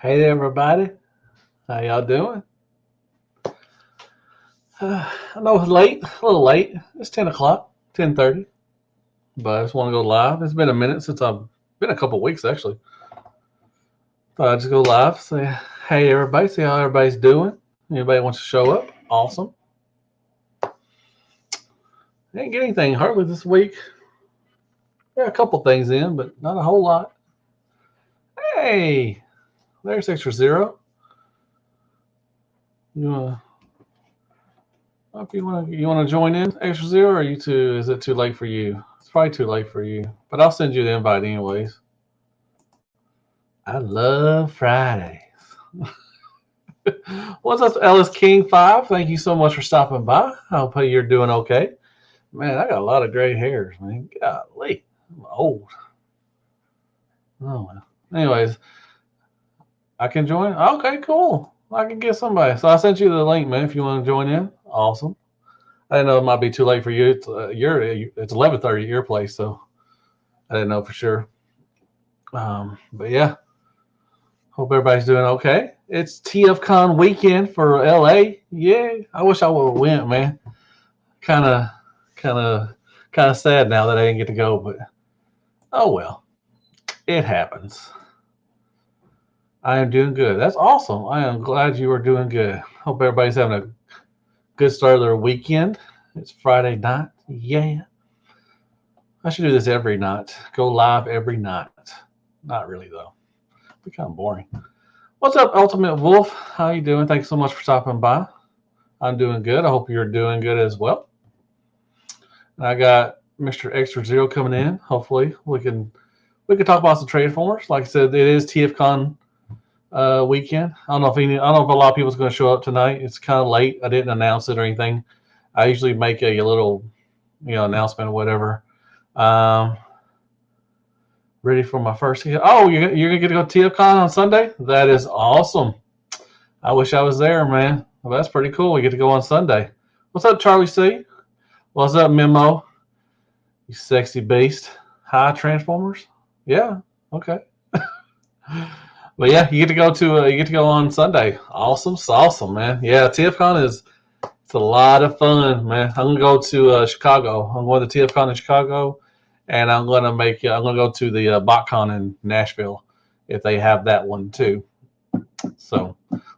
Hey there, everybody. How y'all doing? I know it's late, a little late. It's 10 o'clock, 10:30, but I just want to go live. It's been a minute since I've been a couple weeks actually. Thought I'd just go live, say hey everybody, see how everybody's doing. Anybody wants to show up? Awesome. Didn't get anything hardly this week. There are a couple things in, but not a whole lot. Hey, there's X-Zero. You wanna If you wanna join in, X-Zero, or you too? Is it too late for you? It's probably too late for you, but I'll send you the invite anyways. I love Fridays. What's up, Ellis King 5? Thank you so much for stopping by. I hope you're doing okay. Man, I got a lot of gray hairs, man. Golly, I'm old. Oh well. Anyways, I can join. Okay, cool. I can get somebody. So I sent you the link, man. If you want to join in, awesome. I didn't know it might be too late for you. It's 11:30 at your place, so I didn't know for sure. But yeah, hope everybody's doing okay. It's TFcon weekend for LA. Yeah, I wish I would have went, man. Kind of, kind of sad now that I didn't get to go, but oh well, it happens. I am doing good. That's awesome. I am glad you are doing good. Hope everybody's having a good start of their weekend. It's Friday night. Yeah. I should do this every night. Go live every night. Not really though. It'd be kind of boring. What's up, Ultimate Wolf? How you doing? Thanks so much for stopping by. I'm doing good. I hope you're doing good as well. And I got Mr. X-Zero coming in. Hopefully we can talk about some trade formers. Like I said, it is TFcon weekend. I don't know if a lot of people's going to show up tonight. It's kind of late. I didn't announce it or anything. I usually make a little, announcement or whatever. Ready for my first. Oh, you're gonna get to go to TFcon on Sunday? That is awesome. I wish I was there, man. Well, that's pretty cool. We get to go on Sunday. What's up, Charlie C? What's up, Memo? You sexy beast. Hi, Transformers. Yeah. Okay. But yeah, you get to go on Sunday. Awesome, man. Yeah, TFcon it's a lot of fun, man. I'm gonna go to Chicago. I'm going to TFcon in Chicago, and I'm gonna go to the BotCon in Nashville if they have that one too. So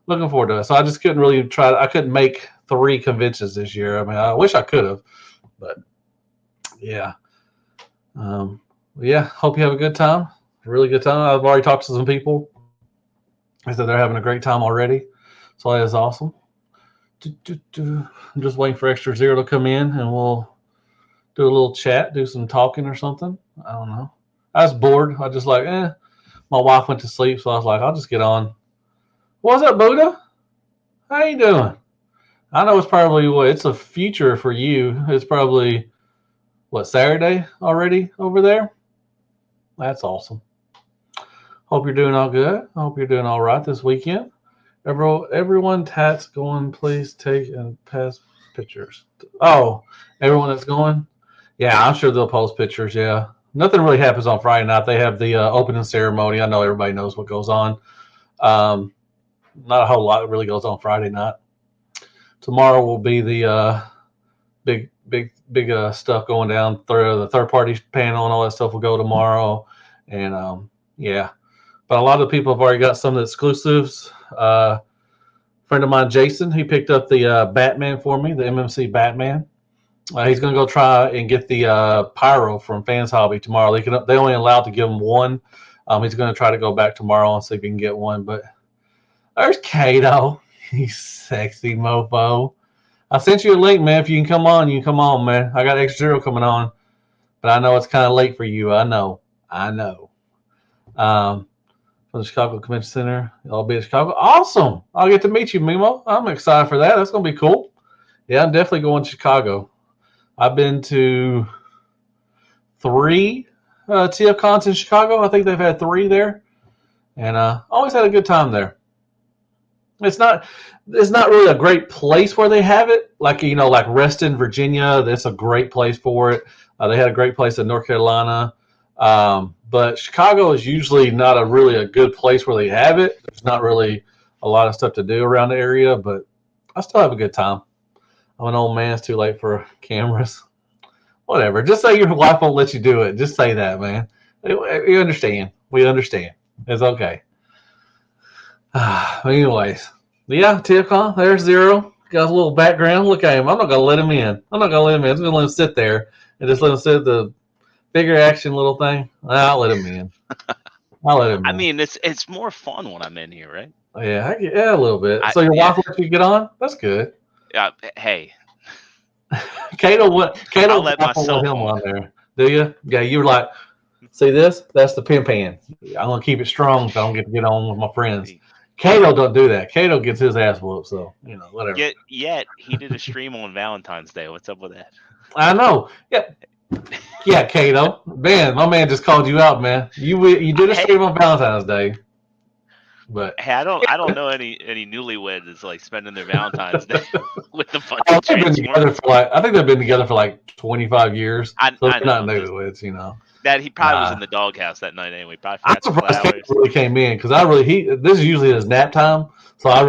looking forward to it. So I just couldn't really I couldn't make 3 conventions this year. I mean, I wish I could have, but yeah. Yeah. Hope you have a good time. A really good time. I've already talked to some people. They said they're having a great time already. So that is awesome. I'm just waiting for X-Zero to come in, and we'll do a little chat, do some talking or something. I don't know. I was bored. I just my wife went to sleep, so I was like, I'll just get on. What's up, Buddha? How you doing? I know it's probably it's a future for you. It's probably Saturday already over there? That's awesome. Hope you're doing all good. I hope you're doing all right this weekend. Everyone that's going, please take and pass pictures. Oh, everyone that's going? Yeah, I'm sure they'll post pictures, yeah. Nothing really happens on Friday night. They have the opening ceremony. I know everybody knows what goes on. Not a whole lot really goes on Friday night. Tomorrow will be the big stuff going down through the third party panel, and all that stuff will go tomorrow. And yeah, but a lot of people have already got some of the exclusives. Friend of mine, Jason, he picked up the Batman for me, the MMC Batman. He's going to go try and get the Pyro from Fans Hobby tomorrow. They only allowed to give him one. He's going to try to go back tomorrow and see if he can get one. But there's Kato, you sexy mofo. I sent you a link, man. If you can come on, you can come on, man. I got X-Zero coming on, but I know it's kind of late for you. I know. From the Chicago Convention Center, I'll be in Chicago. Awesome! I'll get to meet you, Mimo. I'm excited for that. That's gonna be cool. Yeah, I'm definitely going to Chicago. I've been to 3 TFcons in Chicago. I think they've had 3 there, and always had a good time there. It's not really a great place where they have it. Like Reston, Virginia. That's a great place for it. They had a great place in North Carolina. But but Chicago is usually not really a good place where they have it. There's not really a lot of stuff to do around the area, but I still have a good time. I'm an old man. It's too late for cameras. Whatever. Just say your wife won't let you do it. Just say that, man. You understand. We understand. It's okay. Anyways, yeah, TFcon. There's Zero. Got a little background. Look at him. I'm not gonna let him in. I'm not gonna let him in. I'm just gonna let him sit there and just let him sit at the bigger action little thing. I'll let him in. I'll let him in. I mean, it's more fun when I'm in here, right? Yeah, yeah, a little bit. So your wife let you get on? That's good. Hey. Kato I'll let myself him on there. Do you? Yeah, you were like, see this? That's the pin pan. I'm gonna keep it strong so I don't get on with my friends. Kato don't do that. Kato gets his ass whooped, so whatever. Yet he did a stream on Valentine's Day. What's up with that? I know. Yeah, Kato. Man, my man just called you out, man. You did a stream on Valentine's Day. But hey, I don't know any newlyweds that's like spending their Valentine's Day with the fucking Transformers. I think they've been together for like 25 years. So they're not newlyweds, That he probably was in the doghouse that night anyway. I'm surprised Kato really came in because this is usually his nap time. So I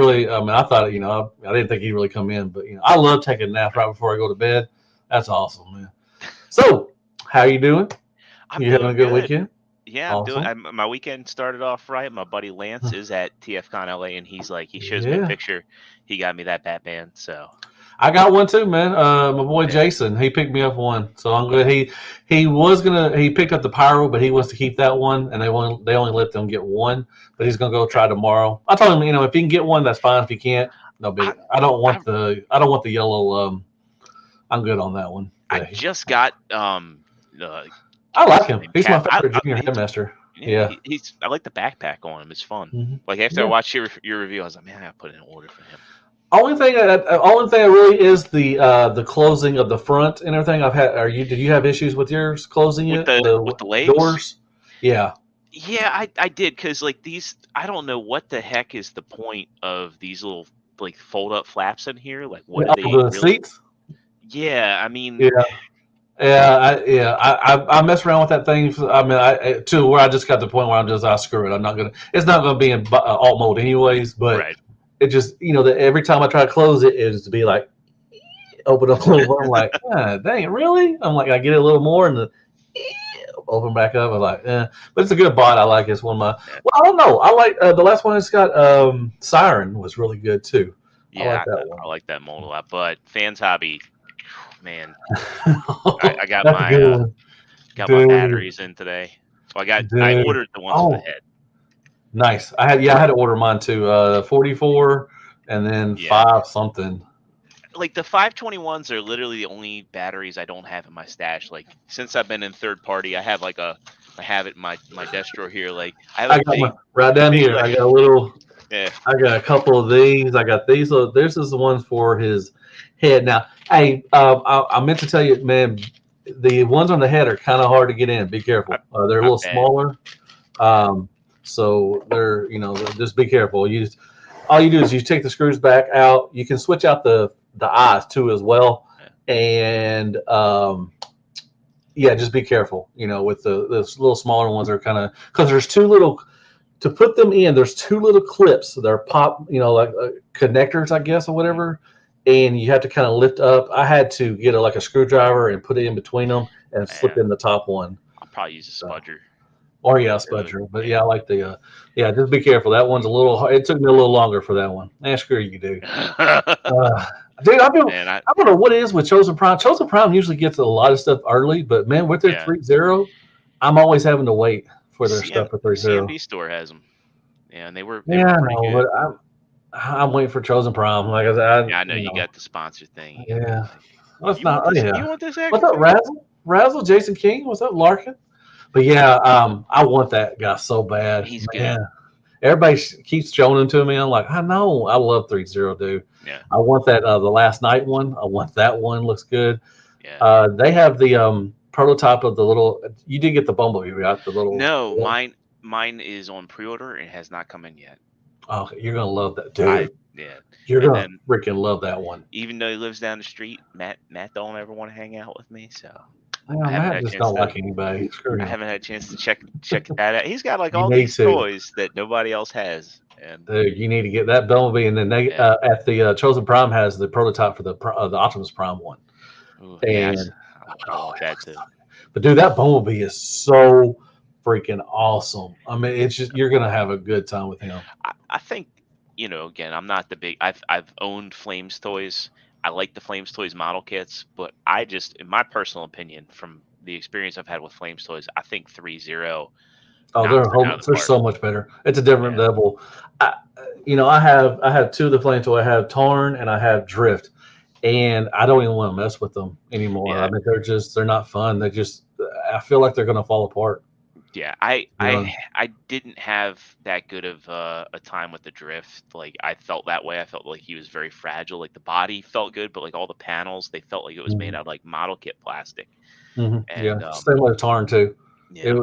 thought I didn't think he'd really come in, but I love taking a nap right before I go to bed. That's awesome, man. So how you doing? You having a good weekend? Yeah, awesome. I'm doing. My weekend started off right. My buddy Lance is at TFcon LA, and he shows me a picture. He got me that Batman. So I got one too, man. My boy Jason, he picked me up one, so I'm good. He picked up the Pyro, but he wants to keep that one, and they only let them get one. But he's gonna go try tomorrow. I told him, if he can get one, that's fine. If he can't, no big. I don't want the yellow. I'm good on that one. I just got I like him. He's my favorite junior headmaster. Yeah. I like the backpack on him. It's fun. Mm-hmm. Like after I watched your review, I was like, man, I gotta put in an order for him. Only thing that really is the closing of the front and everything. Did you have issues with yours closing with the legs? Doors? Yeah. Yeah, I did because like these, I don't know what the heck is the point of these little like fold up flaps in here. Like what are they? The seats? Yeah, I mean. Yeah. I mess around with that thing. I mean, to where I just got to the point where I'm just screw it. I'm not gonna. It's not gonna be in alt mode anyways. But it just every time I try to close it, is to be like open up a little more. I'm like, dang, really? I'm like, I get it a little more and open back up. I'm like, but it's a good bot. I like it. It's one of my. Well, I don't know. I like the last one. It's got Siren was really good too. Yeah, I like that one. I like that mold a lot. But Fans Hobby. Man, I got my my batteries in today. So I ordered the ones with the head. Nice. I had to order mine too. 44 and then 5 something. Like the 521s are literally the only batteries I don't have in my stash. Like since I've been in third party, I have I have it in my desk drawer here. Like I got right down here. I got a little. Yeah. I got a couple of these. I got these. So this is the ones for his head. Now, hey, I meant to tell you, man, the ones on the head are kind of hard to get in. Be careful. They're a little smaller. So they're, just be careful. All you do is you take the screws back out. You can switch out the eyes too as well. And just be careful, with the little smaller ones are kind of, because there's two little, to put them in, there's two little clips. They're pop, like connectors, I guess, or whatever. And you have to kind of lift up. I had to get a screwdriver and put it in between them and slip in the top one. I'll probably use a spudger. Or a spudger. But I like the just be careful. That one's a little hard. It took me a little longer for that one. Screw you, dude. Dude, I don't know what it is with Chosen Prime. Chosen Prime usually gets a lot of stuff early, but man, with their 3.0, I'm always having to wait for their stuff for 3.0. CMD store has them. Yeah, and they were I know, but I'm waiting for Chosen Prime. Like I said, I know you got the sponsor thing. Yeah. You want this What's up, Razzle? Jason King? What's up, Larkin? But I want that guy so bad. He's good. Everybody keeps showing him to me. I'm like, I know. I love 3.0, dude. Yeah. I want that the last night one. I want that one. Looks good. Yeah. They have the prototype of the little. You did get the Bumblebee, right? The little. No, mine is on pre-order and has not come in yet. Oh, you're gonna love that, dude. You're gonna freaking love that one. Even though he lives down the street, Matt don't ever want to hang out with me. So I haven't had Matt a just chance don't to. like anybody. Screw I him. haven't had a chance to check that out. He's got like You all need these to. toys that nobody else has, and Dude, you need to get that Bumblebee, and then they yeah, at the Chosen Prime has the prototype for the Optimus Prime one. ooh, yeah, And I want that too. but dude, that Bumblebee is so freaking awesome. I mean, it's just you're gonna have a good time with him. I think again, I'm not the big. I've owned Flames toys. I like the Flames toys model kits, but I just, in my personal opinion, from the experience I've had with Flames toys, I think 3.0 Oh, knocks it out of the they're park. so much better. It's a different Yeah, level. I, I have two of the Flame Toy. I have Tarn and I have Drift, and I don't even want to mess with them anymore. I yeah, mean, they're not fun. I feel like they're gonna fall apart. yeah. I You know, I I didn't have that good of a time with the Drift. Like I felt that way. I felt like he was very fragile. Like the body felt good, but like all the panels, they felt like it was made hmm out of like model kit plastic. yeah. And Same with Tarn too. yeah,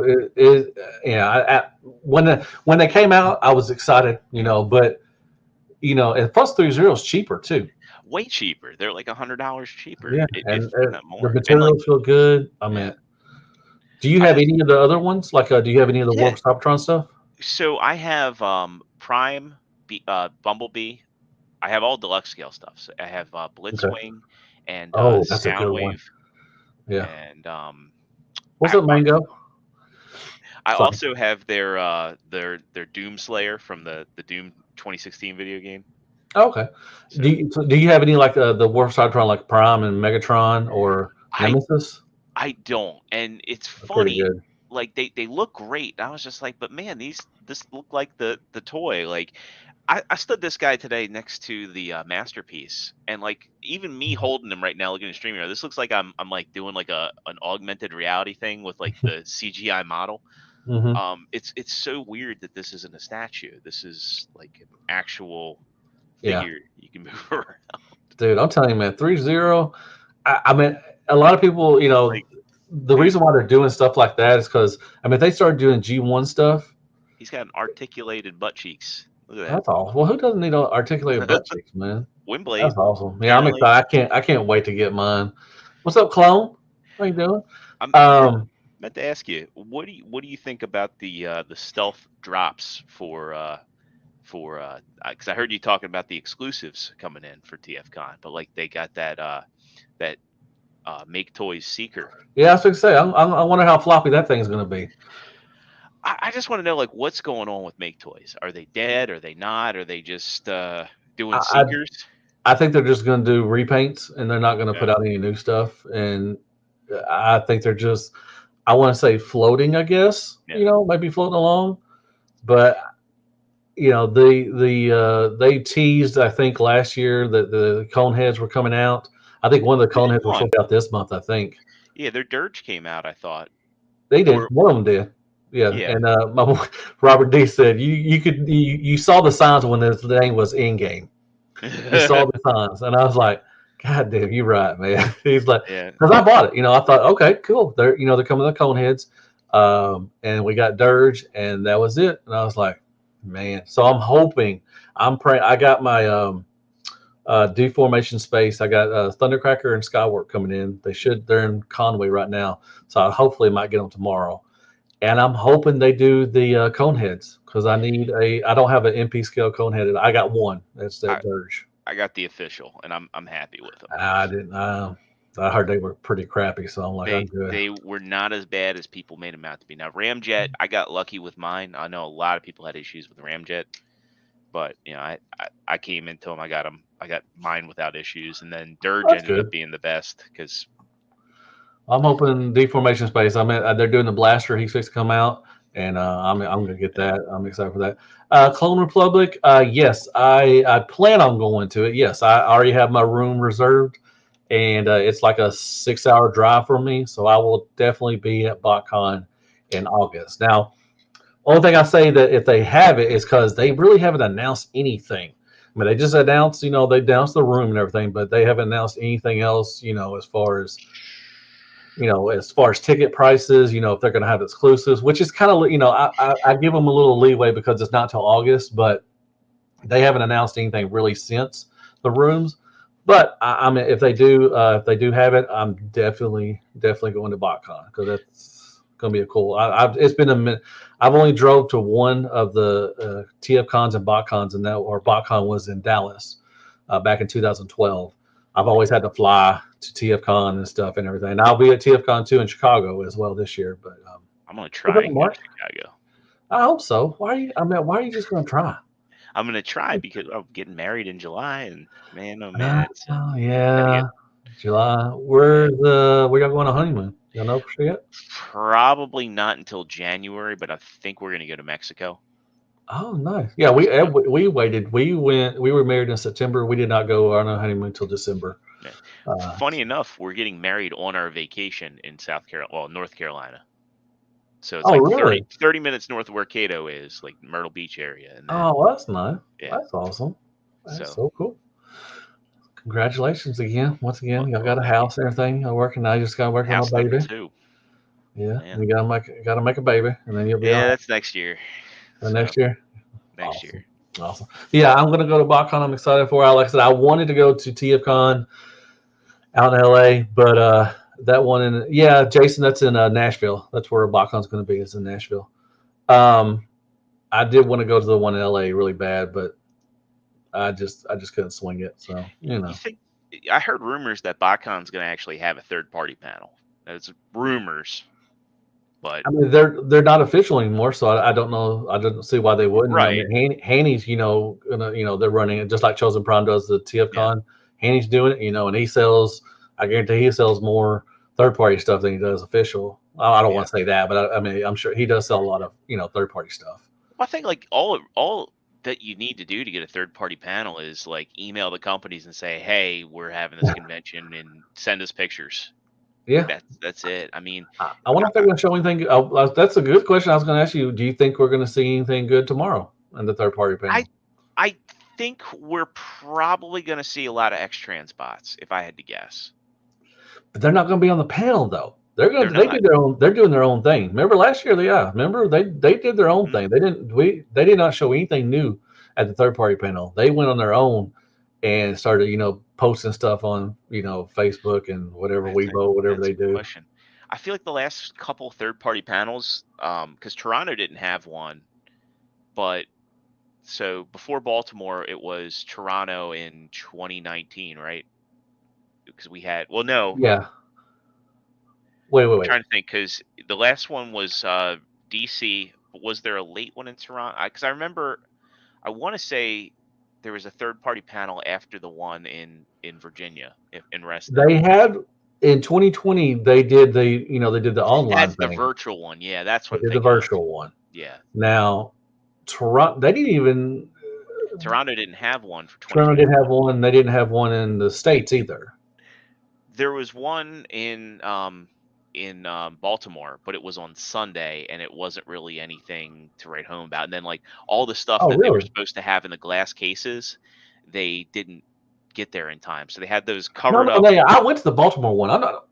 Yeah. When they came out, I was excited. But and plus 3.0 is cheaper too. way cheaper. They're like $100 cheaper, Yeah, if and not the more. And like, materials feel good. I yeah, mean, do you I have just any of the other ones? Like, do you have any of the yeah. Warp Cybertron stuff? So I have Prime, Bumblebee. I have all deluxe scale stuff. So I have Okay. Blitzwing and Oh, that's a good one. Soundwave, Yeah. and What's up, Aqua. Mango? I Sorry. also have their Doom Slayer from the Doom 2016 video game. Oh, okay. So Do you have any like the Warp Cybertron like Prime and Megatron or I Nemesis? I don't, and it's They're pretty funny. good. Like they look great. And I was just like, but man, this look like the toy. Like I stood this guy today next to the masterpiece, and like even me holding him right now, looking at the streamer, this looks like I'm like doing like an augmented reality thing with like the CGI model. Hmm. It's so weird that this isn't a statue. This is like an actual Yeah, figure you can move around. dude, I'm telling you, man, 3.0. I mean, a lot of people, Like, the dude, reason why they're doing stuff like that is because I mean, they started doing G1 stuff. he's got an articulated butt cheeks. Look at That's all. Well, who doesn't need articulated that. butt cheeks, man? Windblade, That's awesome. Yeah, I'm apparently. excited. I can't wait to get mine. What's up, clone? How you doing? I Um, meant to ask you, what do you think about the stealth drops for because I heard you talking about the exclusives coming in for TFcon, but like they got that Make Toys Seeker. yeah, I was going to say. I wonder how floppy that thing's going to be. I just want to know like what's going on with Make Toys. Are they dead? Are they not? Are they just doing I Seekers? I think they're just going to do repaints and they're not going to Yeah. put out any new stuff. And I think they're just, I want to say floating, I guess, Yeah. maybe floating along. But, they teased, I think, last year that the cone heads were coming out. I think one of the cone Which heads were one? supposed to be out this month, I think. Yeah, their Dirge came out, I thought. They did. Or One of them did. Yeah. yeah. And my boy Robert D said, you saw the signs when the name was in game. You saw the signs, and I was like, God damn, you're right, man. He's like, Yeah. because I bought it. I thought, okay, cool. They're coming to the cone heads, and we got Dirge, and that was it. And I was like, man. So I'm hoping, I'm praying. I got my deformation space. I got Thundercracker and Skywarp coming in. They're in Conway right now, so I hopefully might get them tomorrow. And I'm hoping they do the cone heads because I don't have an MP scale cone headed. I got one. That's that I Dirge. I got the official, and I'm happy with them. I didn't. I heard they were pretty crappy, so I'm like, I'm good. They were not as bad as people made them out to be. Now Ramjet, I got lucky with mine. I know a lot of people had issues with Ramjet, but I came into them. I got them. I got mine without issues, and then Dirge That's ended up good. being the best because I'm hoping deformation space. I mean, they're doing the blaster. He's fixed to come out, and I'm gonna get that. I'm excited for that. Clone Republic. Yes, I plan on going to it. Yes, I already have my room reserved, and it's like a 6-hour drive for me. So I will definitely be at BotCon in August. Now, only thing I say that if they have it is because they really haven't announced anything. I mean, they just announced, they announced the room and everything, but they haven't announced anything else, as far as ticket prices, if they're going to have exclusives, which is kind of, I give them a little leeway because it's not till August, but they haven't announced anything really since the rooms. But I mean, if they do have it, I'm definitely going to BotCon because that's going to be a cool. It's been a minute. I've only drove to one of the TFcons and BotCons, and BotCon was in Dallas back in 2012. I've always had to fly to TFcon and stuff and everything. And I'll be at TFcon 2 in Chicago as well this year. But I'm gonna try and go to Chicago. I hope so. Why are you just going to try? I'm gonna try because I'm getting married in July, and man, oh man, yeah, July. Where y'all going on honeymoon? Y'all know for sure yet? probably not until January, but I think we're gonna go to Mexico. Oh, nice. Yeah, we waited. We were married in September. We did not go on a honeymoon until December. Yeah. Funny enough, we're getting married on our vacation in North Carolina. So it's really? 30 minutes north of where Cato is, like Myrtle Beach area. And then, that's nice. Yeah. That's awesome. That's so cool. Congratulations again. Once again, y'all got a house and everything. Y'all working now. You just got to work on a baby. Too. Yeah, you gotta make a baby, and then you'll be. Yeah, that's next year. Next year. Next year. Awesome. Yeah, I'm gonna go to BotCon. I'm excited for it. Like I said, I wanted to go to TFcon out in LA, but that one Jason, that's in Nashville. That's where BotCon's going to be. Is in Nashville. I did want to go to the one in LA really bad, but I just couldn't swing it. So You think, I heard rumors that BotCon's going to actually have a third party panel. It's rumors, but I mean they're not official anymore, so I don't know. I don't see why they wouldn't. Right. I mean, Haney's they're running it just like Chosen Prime does the TFcon. Yeah. Haney's doing it, and he sells. I guarantee he sells more third-party stuff than he does official. I don't want to say that, but I mean, I'm sure he does sell a lot of third-party stuff. Well, I think like all that you need to do to get a third-party panel is like email the companies and say, "Hey, we're having this convention, and send us pictures." Yeah, that's it. I mean, I wonder if they're going to show anything. That's a good question. I was going to ask you. Do you think we're going to see anything good tomorrow in the third-party panel? I think we're probably going to see a lot of X-Transbots, if I had to guess. But they're not going to be on the panel though. They did their own. They're doing their own thing. Remember last year? Remember they did their own thing. They did not show anything new at the third party panel. They went on their own and started posting stuff on Facebook and whatever Weibo, whatever they do. Question. I feel like the last couple third party panels, because Toronto didn't have one, but so before Baltimore it was Toronto in 2019, right? Because we had yeah. Wait. I'm trying to think because the last one was DC. Was there a late one in Toronto? Because I remember, I want to say there was a third party panel after the one in Virginia in Reston. They had in 2020. They did the online. That's thing. The virtual one. Yeah, that's what. They did the virtual one. Yeah. Now, Toronto. They didn't even. Toronto didn't have one for 2020. Toronto didn't have one. They didn't have one in the States either. There was one in Baltimore, but it was on Sunday, and it wasn't really anything to write home about. And then like all the stuff that they were supposed to have in the glass cases, they didn't get there in time, so they had those covered up. I went to the Baltimore one. I'm not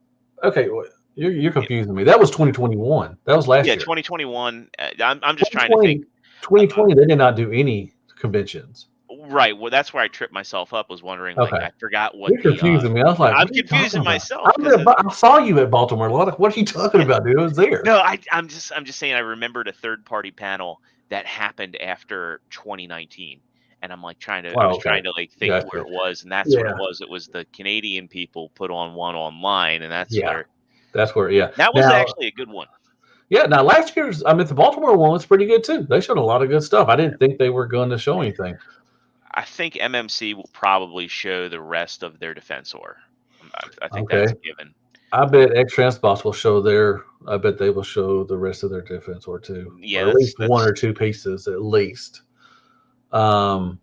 okay. You're confusing me. That was 2021. That was last year. Yeah, 2021. I'm just trying to think. 2020, they did not do any conventions. Right. Well, that's where I tripped myself up. Was wondering, like, I forgot what. You're confusing me. I was like, I'm confusing myself. I saw you at Baltimore. What are you talking about, dude? I was there. No, I'm just saying. I remembered a third party panel that happened after 2019, and I'm like trying to, like think where it was, and that's what it was. It was the Canadian people put on one online, and that's where. That's where. That was actually a good one. Yeah. Now last year's, the Baltimore one was pretty good too. They showed a lot of good stuff. I didn't think they were going to show anything. I think MMC will probably show the rest of their Defensor. I think that's a given. I bet X-Transbots will show I bet they will show the rest of their Defensor too. Yeah, or at least one or two pieces at least. I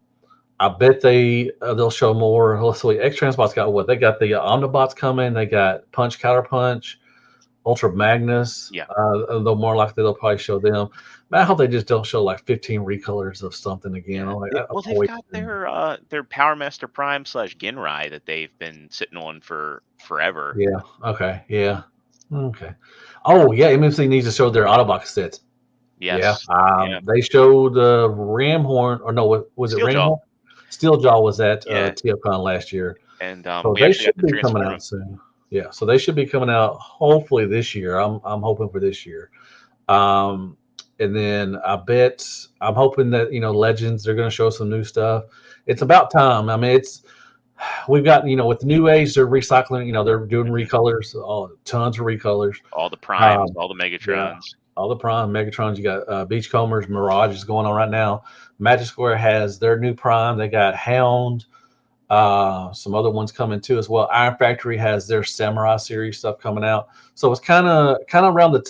bet they'll show more. Let's see. X-Transbots got what? They got the Omnibots coming. They got Punch Counter Punch, Ultra Magnus. Yeah. Though more likely they'll probably show them. I hope they just don't show like 15 recolors of something again. They've got their Power Master Prime / Ginrai that they've been sitting on for forever. Yeah. Okay. Yeah. Okay. Oh yeah. MMC needs to show their Autobox sets. Yes. Yeah. They showed Ramhorn, or no? Was it Ramhorn? Steeljaw was at TFcon last year. And So we they actually got should the be coming Transformers. out soon. Yeah, so they should be coming out hopefully this year. I'm hoping for this year. Um, and then I'm hoping that Legends they're going to show some new stuff. It's about time. I mean, we've got with the new age they're recycling. They're doing recolors, tons of recolors. All the Primes, Um, all the yeah, Megatrons. all the Prime Megatrons. You got Beachcombers, Mirage is going on right now. Magic Square has their new Prime. They got Hound. Some other ones coming too as well. Iron Factory has their Samurai series stuff coming out. So it's kind of around this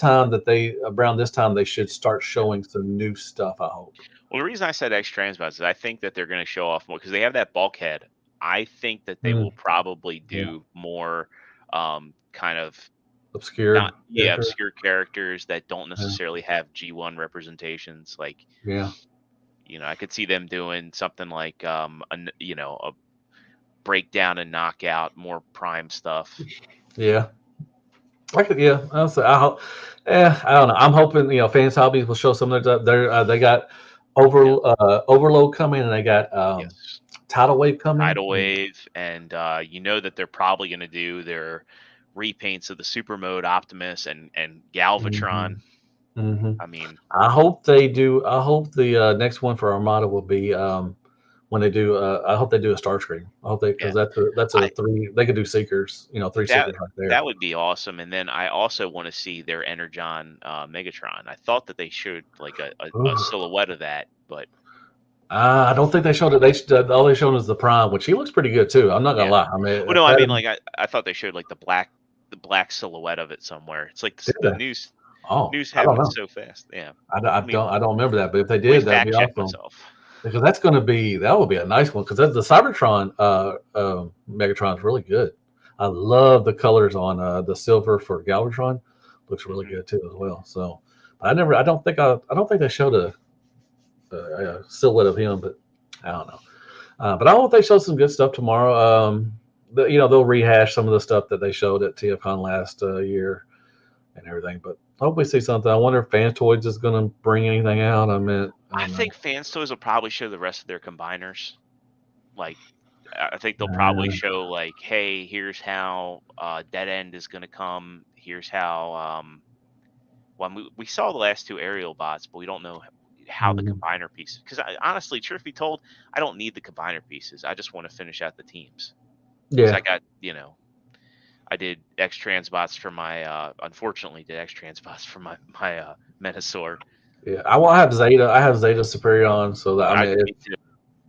time they should start showing some new stuff. I hope. Well, the reason I said X-Transbots is I think that they're going to show off more because they have that bulkhead. I think that they will Mm, probably yeah, do more kind of not obscure character. obscure characters that don't Yeah, necessarily have G1 representations. Like, yeah, I could see them doing something like a breakdown and knockout, more prime stuff. yeah. Yeah. I hope. I don't know. I'm hoping Fans Hobbies will show some of their stuff. They got Yeah. Overload coming, and they got Yes. Tidal Wave coming. Tidal Wave, and you know that they're probably going to do their repaints of the Super Mode Optimus and Hmm. Galvatron. Hmm. I mean, I hope they do. I hope the next one for Armada will be when they do. I hope they do a Starscream. I hope they yeah, because that's a I three. They could do Seekers. Three that Seekers right there. that would be awesome. And then I also want to see their Energon Megatron. I thought that they showed like a Ooh. silhouette of that, but I don't think they showed it. All they showed is the Prime, which he looks pretty good too. I'm not gonna yeah. lie. I mean, Well, no, I mean like I thought they showed like the black silhouette of it somewhere. It's like did the they? news I don't happens know. so fast. Yeah, I I mean, don't remember that, but if they let me did, that'd be fact check awesome. myself. Because that would be a nice one. Because the Cybertron Megatron is really good. I love the colors on the silver for Galvatron. Looks really Hmm. good too as well. So I don't think they showed a silhouette of him, but I don't know. But I hope they show some good stuff tomorrow. They'll rehash some of the stuff that they showed at TFcon last year and everything. But I hope we see something. I wonder if Fantoids is going to bring anything out. I I don't know. think Fans Toys will probably show the rest of their combiners. Like, I think they'll probably Uh, show like, hey, here's how Dead End is going to come. Here's how. Well, we saw the last two aerial bots, but we don't know how the mhm. combiner pieces. Because honestly, truth be told, I don't need the combiner pieces. I just want to finish out the teams. Because Yeah, I got, I did X-Transbots for my. Unfortunately, did X-Transbots for my Metasaur. yeah. I will have Zeta. I have Zeta Superion, so that I me too.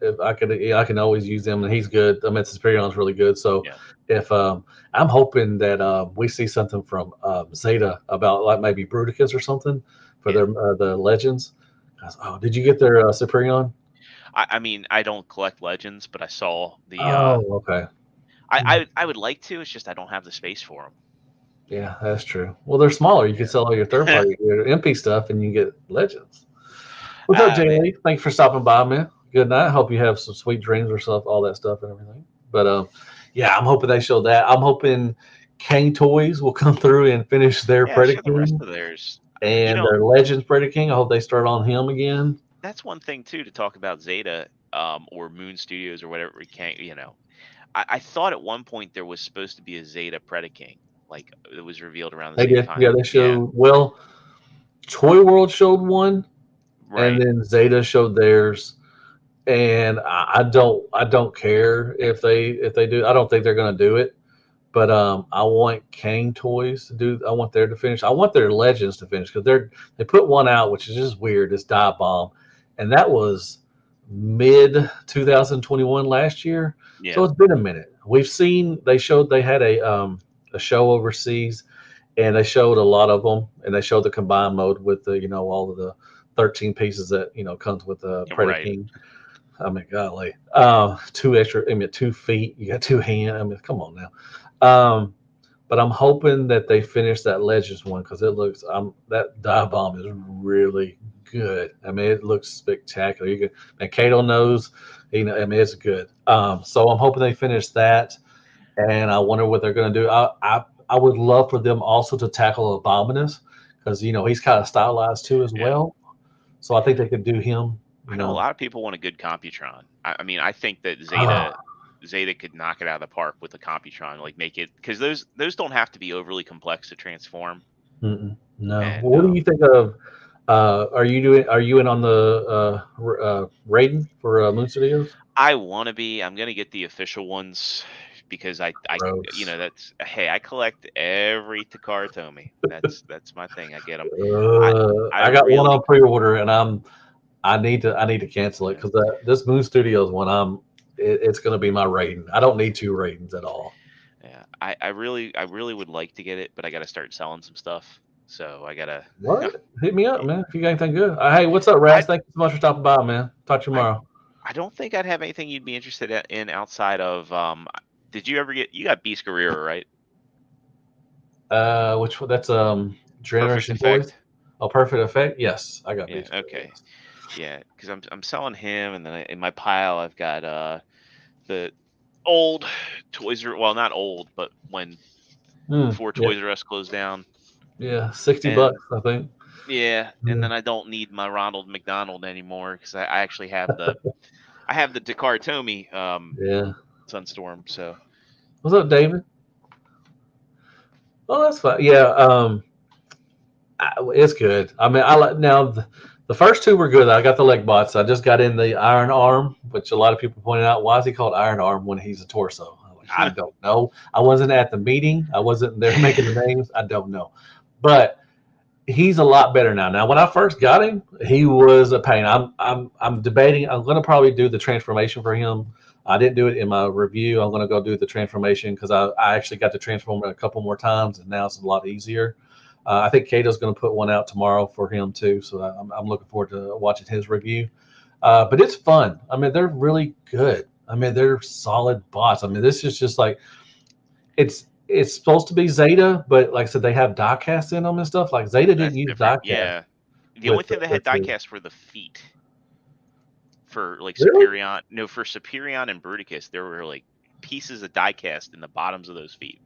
if I could, yeah, I can always use him, and he's good. I mean, Superion's really good. So Yeah. if I'm hoping that we see something from Zeta about like maybe Bruticus or something for Yeah. the Legends. Oh, did you get their Superion? I mean, I don't collect legends, but I saw the. Oh, okay. I would like to. It's just I don't have the space for Yeah, that's true. Well, they're smaller. You can sell all your third them. party, your MP stuff, and you get Legends. What's up, Jay Man. Lee? Thanks for stopping by, man. Good night. Hope you have some sweet dreams or stuff, all that stuff and everything. But yeah, I'm hoping they show that. I'm hoping Kane Toys will come through and finish their Yeah, show the rest Predaking of theirs. You and know, their Legends Predaking. I hope they start on him again. that's one thing too to talk about Zeta, or Moon Studios or whatever we can't. I thought at one point there was supposed to be a Zeta Predaking, like it was revealed around the They same did. time. Yeah, they Yeah, showed. Well, Toy World showed one, and right. then Zeta showed theirs. And I don't care if they do. I don't think they're going to do it. But I want Kane Toys to do. I want their to finish. I want their Legends to finish because they put one out which is just weird. It's Die Bomb, and that was mid 2021 last year. So Yeah, it's been a minute. We've seen they had a show overseas, and they showed a lot of them, and they showed the combined mode with the all of the 13 pieces that comes with the right. Predaking. I mean, golly, two extra. I mean, 2 feet. You got two hands. I mean, come on now. But I'm hoping that they finish that Legends one because it looks. That Die Bomb is really good. I mean, it looks spectacular. And Kato knows. I mean, it's good. So I'm hoping they finish that, and I wonder what they're going to do. I would love for them also to tackle Abominus because he's kind of stylized too as Yeah. well. So I think they could do him. I know a lot of people want a good Computron. I mean, I think that Ah, Zeta Zeta could knock it out of the park with the Computron, like make it, because those don't have to be overly complex to transform. No. And Well, what do you think of? Are you in on the rating for Moon Studios? I want to be. I'm gonna get the official ones because Gross. that's, hey, I collect every Takara Tomy. That's my thing. I get them. I I got one really, on pre-order, and I need to cancel it yeah. because this Moon Studios one it's going to be my rating. I don't need 2 ratings at all. Yeah, I really would like to get it, but I got to start selling some stuff. So I gotta. What? Hit me up, man. If you got anything good. Hey, what's up, I Raz? Thank you so much for stopping by, man. Talk to you I tomorrow. I don't think I'd have anything you'd be interested in outside of. Did you ever get? You got Beast Guerrero, right? Which one? That's Perfect Generation Toys. Effect. Oh, Perfect Effect. Yes, I got Yeah. Beast. Okay. Yeah, because I'm selling him, and then in my pile I've got the old Toys R, well, not old, but when before Yeah, Toys R Us closed down, yeah, $60, and I think. yeah, and Yeah. then I don't need my Ronald McDonald anymore because I actually have the Dakar Tomy Yeah. Sunstorm. So What's up, David? Oh, that's fine. Yeah, it's good. I mean, I like now the first 2 were good. I got the leg bots. I just got in the Iron Arm, which a lot of people pointed out. Why is he called Iron Arm when he's a torso? I'm like, I don't know. I wasn't at the meeting. I wasn't there making the names. I don't know, but he's a lot better now. Now, when I first got him, he was a pain. I'm debating. I'm going to probably do the transformation for him. I didn't do it in my review. I'm going to go do the transformation because I actually got to transform it a couple more times, and now it's a lot easier. I think Kato's going to put one out tomorrow for him too, so I'm looking forward to watching his review. But it's fun. I mean, they're really good. I mean, they're solid bots. I mean, this is just like it's supposed to be Zeta, but like I said, they have diecast in them and stuff. Like Zeta didn't that's use different. diecast Yeah, the only with thing that had the diecast were the feet for like really. Superion. No, for Superion and Bruticus, there were like pieces of diecast in the bottoms of those feet.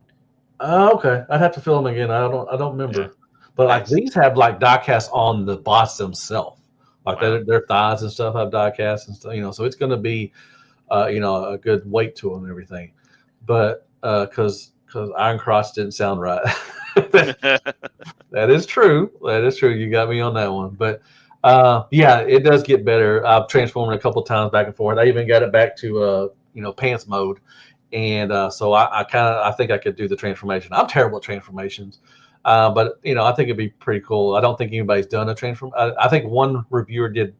Okay, I'd have to fill them again. I don't Yeah, remember, but like that's these have like diecast on the bots themselves, like wow. their thighs and stuff have diecast and stuff. So it's going to be a good weight to them and everything. But because Iron Cross didn't sound right. That is true. That is true. You got me on that one. But yeah, it does get better. I've transformed it a couple times back and forth. I even got it back to pants mode, and so I think I could do the transformation. I'm terrible at transformations. But I think it'd be pretty cool. I don't think anybody's done a transform. I think one reviewer did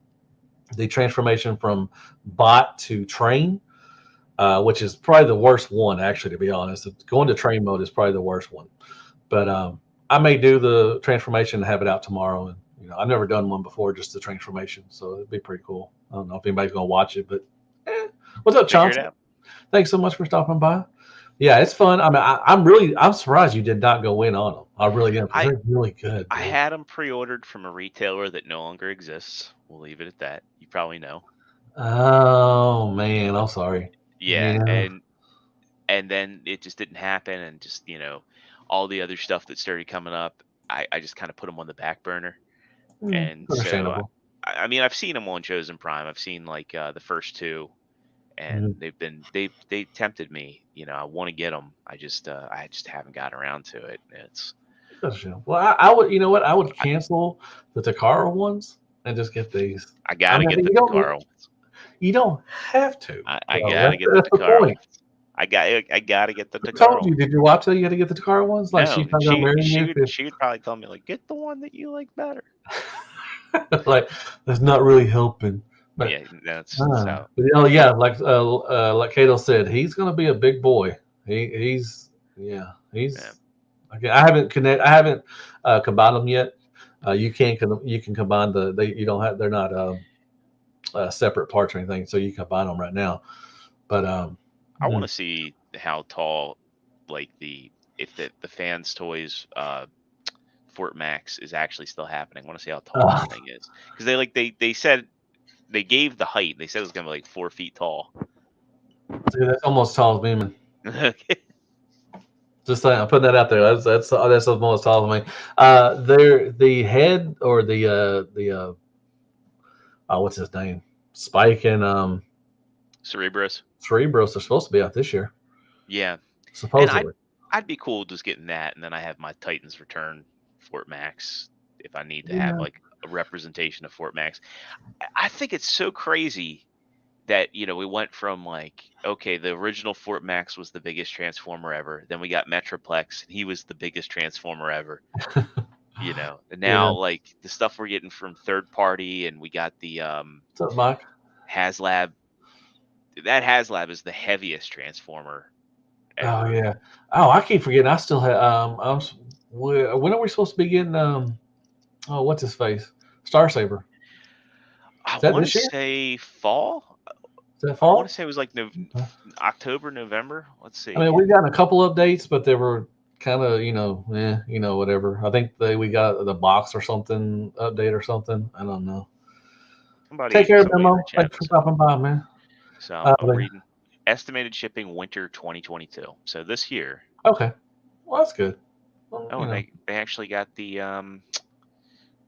the transformation from bot to train, which is probably the worst one, actually, to be honest. Going to train mode is probably the worst one. But I may do the transformation and have it out tomorrow. And I've never done one before, just the transformation, so it'd be pretty cool. I don't know if anybody's gonna watch it, but what's up, Figure it Chauncey? out. Thanks so much for stopping by. Yeah, it's fun. I mean, I'm surprised you did not go in on them. I really am because I they're really good, I dude. had them pre-ordered from a retailer that no longer exists. We'll leave it at that. You probably know. Oh man, I'm sorry. Yeah, Yeah, and then it just didn't happen, and just all the other stuff that started coming up, I just kind of put them on the back burner. And so understandable. I mean, I've seen them on Chosen Prime. I've seen like the first 2, and Mhm. they tempted me. I want to get them. I just haven't got around to it. It's Understandable. Well, I would, you know what? I would cancel the Takara ones and just get these. I I gotta mean, get the Takara ones. you don't have to. I Though. gotta get the That's the Takara point. ones. I gotta get the Who told Takara you? ones. Did you watch that? You had to get the Takara ones. Like she's No, not gonna marry you if she would probably tell me like, get the one that you like better. like that's not really helping. But Yeah, that's so. yeah, like Kato said, he's gonna be a big boy. He's yeah, Yeah. he's okay. I haven't combined them yet. You can combine you don't have they're not separate parts or anything, so you can combine them right now. But I want to see how tall, like if the fans toys Fort Max is actually still happening. I want to see how tall that thing is, because they said they gave the height. They said it was gonna be like 4 feet tall. dude, that's almost tall as me, man. Okay. Just saying, I'm putting that out there. That's almost tall as me. The head or the what's his name? Spike and Cerebros. Threezeros are supposed to be out this year, Yeah, and supposedly. I'd be cool just getting that, and then I have my Titans Return Fort Max if I need to have Yeah. like a representation of Fort Max. I think it's so crazy that we went from like, okay, the original Fort Max was the biggest transformer ever, then we got Metroplex and he was the biggest transformer ever, and Yeah. now like the stuff we're getting from third party, and we got the What's up, Mike? HasLab. That HasLab is the heaviest transformer Oh ever. yeah. Oh, I keep forgetting. I still have. When are we supposed to be getting? Oh, what's his face? Star Saber. I Is that want this to year? say fall. Is that I want to fall? say it was like October, November. Let's I see. mean, we've gotten a couple updates, but they were kind of, whatever. I think we got the box or something update or something. I don't know. Take Somebody care, somebody in the Memo. chat Thanks for was saying. stopping by, man. So Uh, I'm reading estimated shipping winter 2022. So this year. okay. Well, that's good. Well, Oh, and they actually got the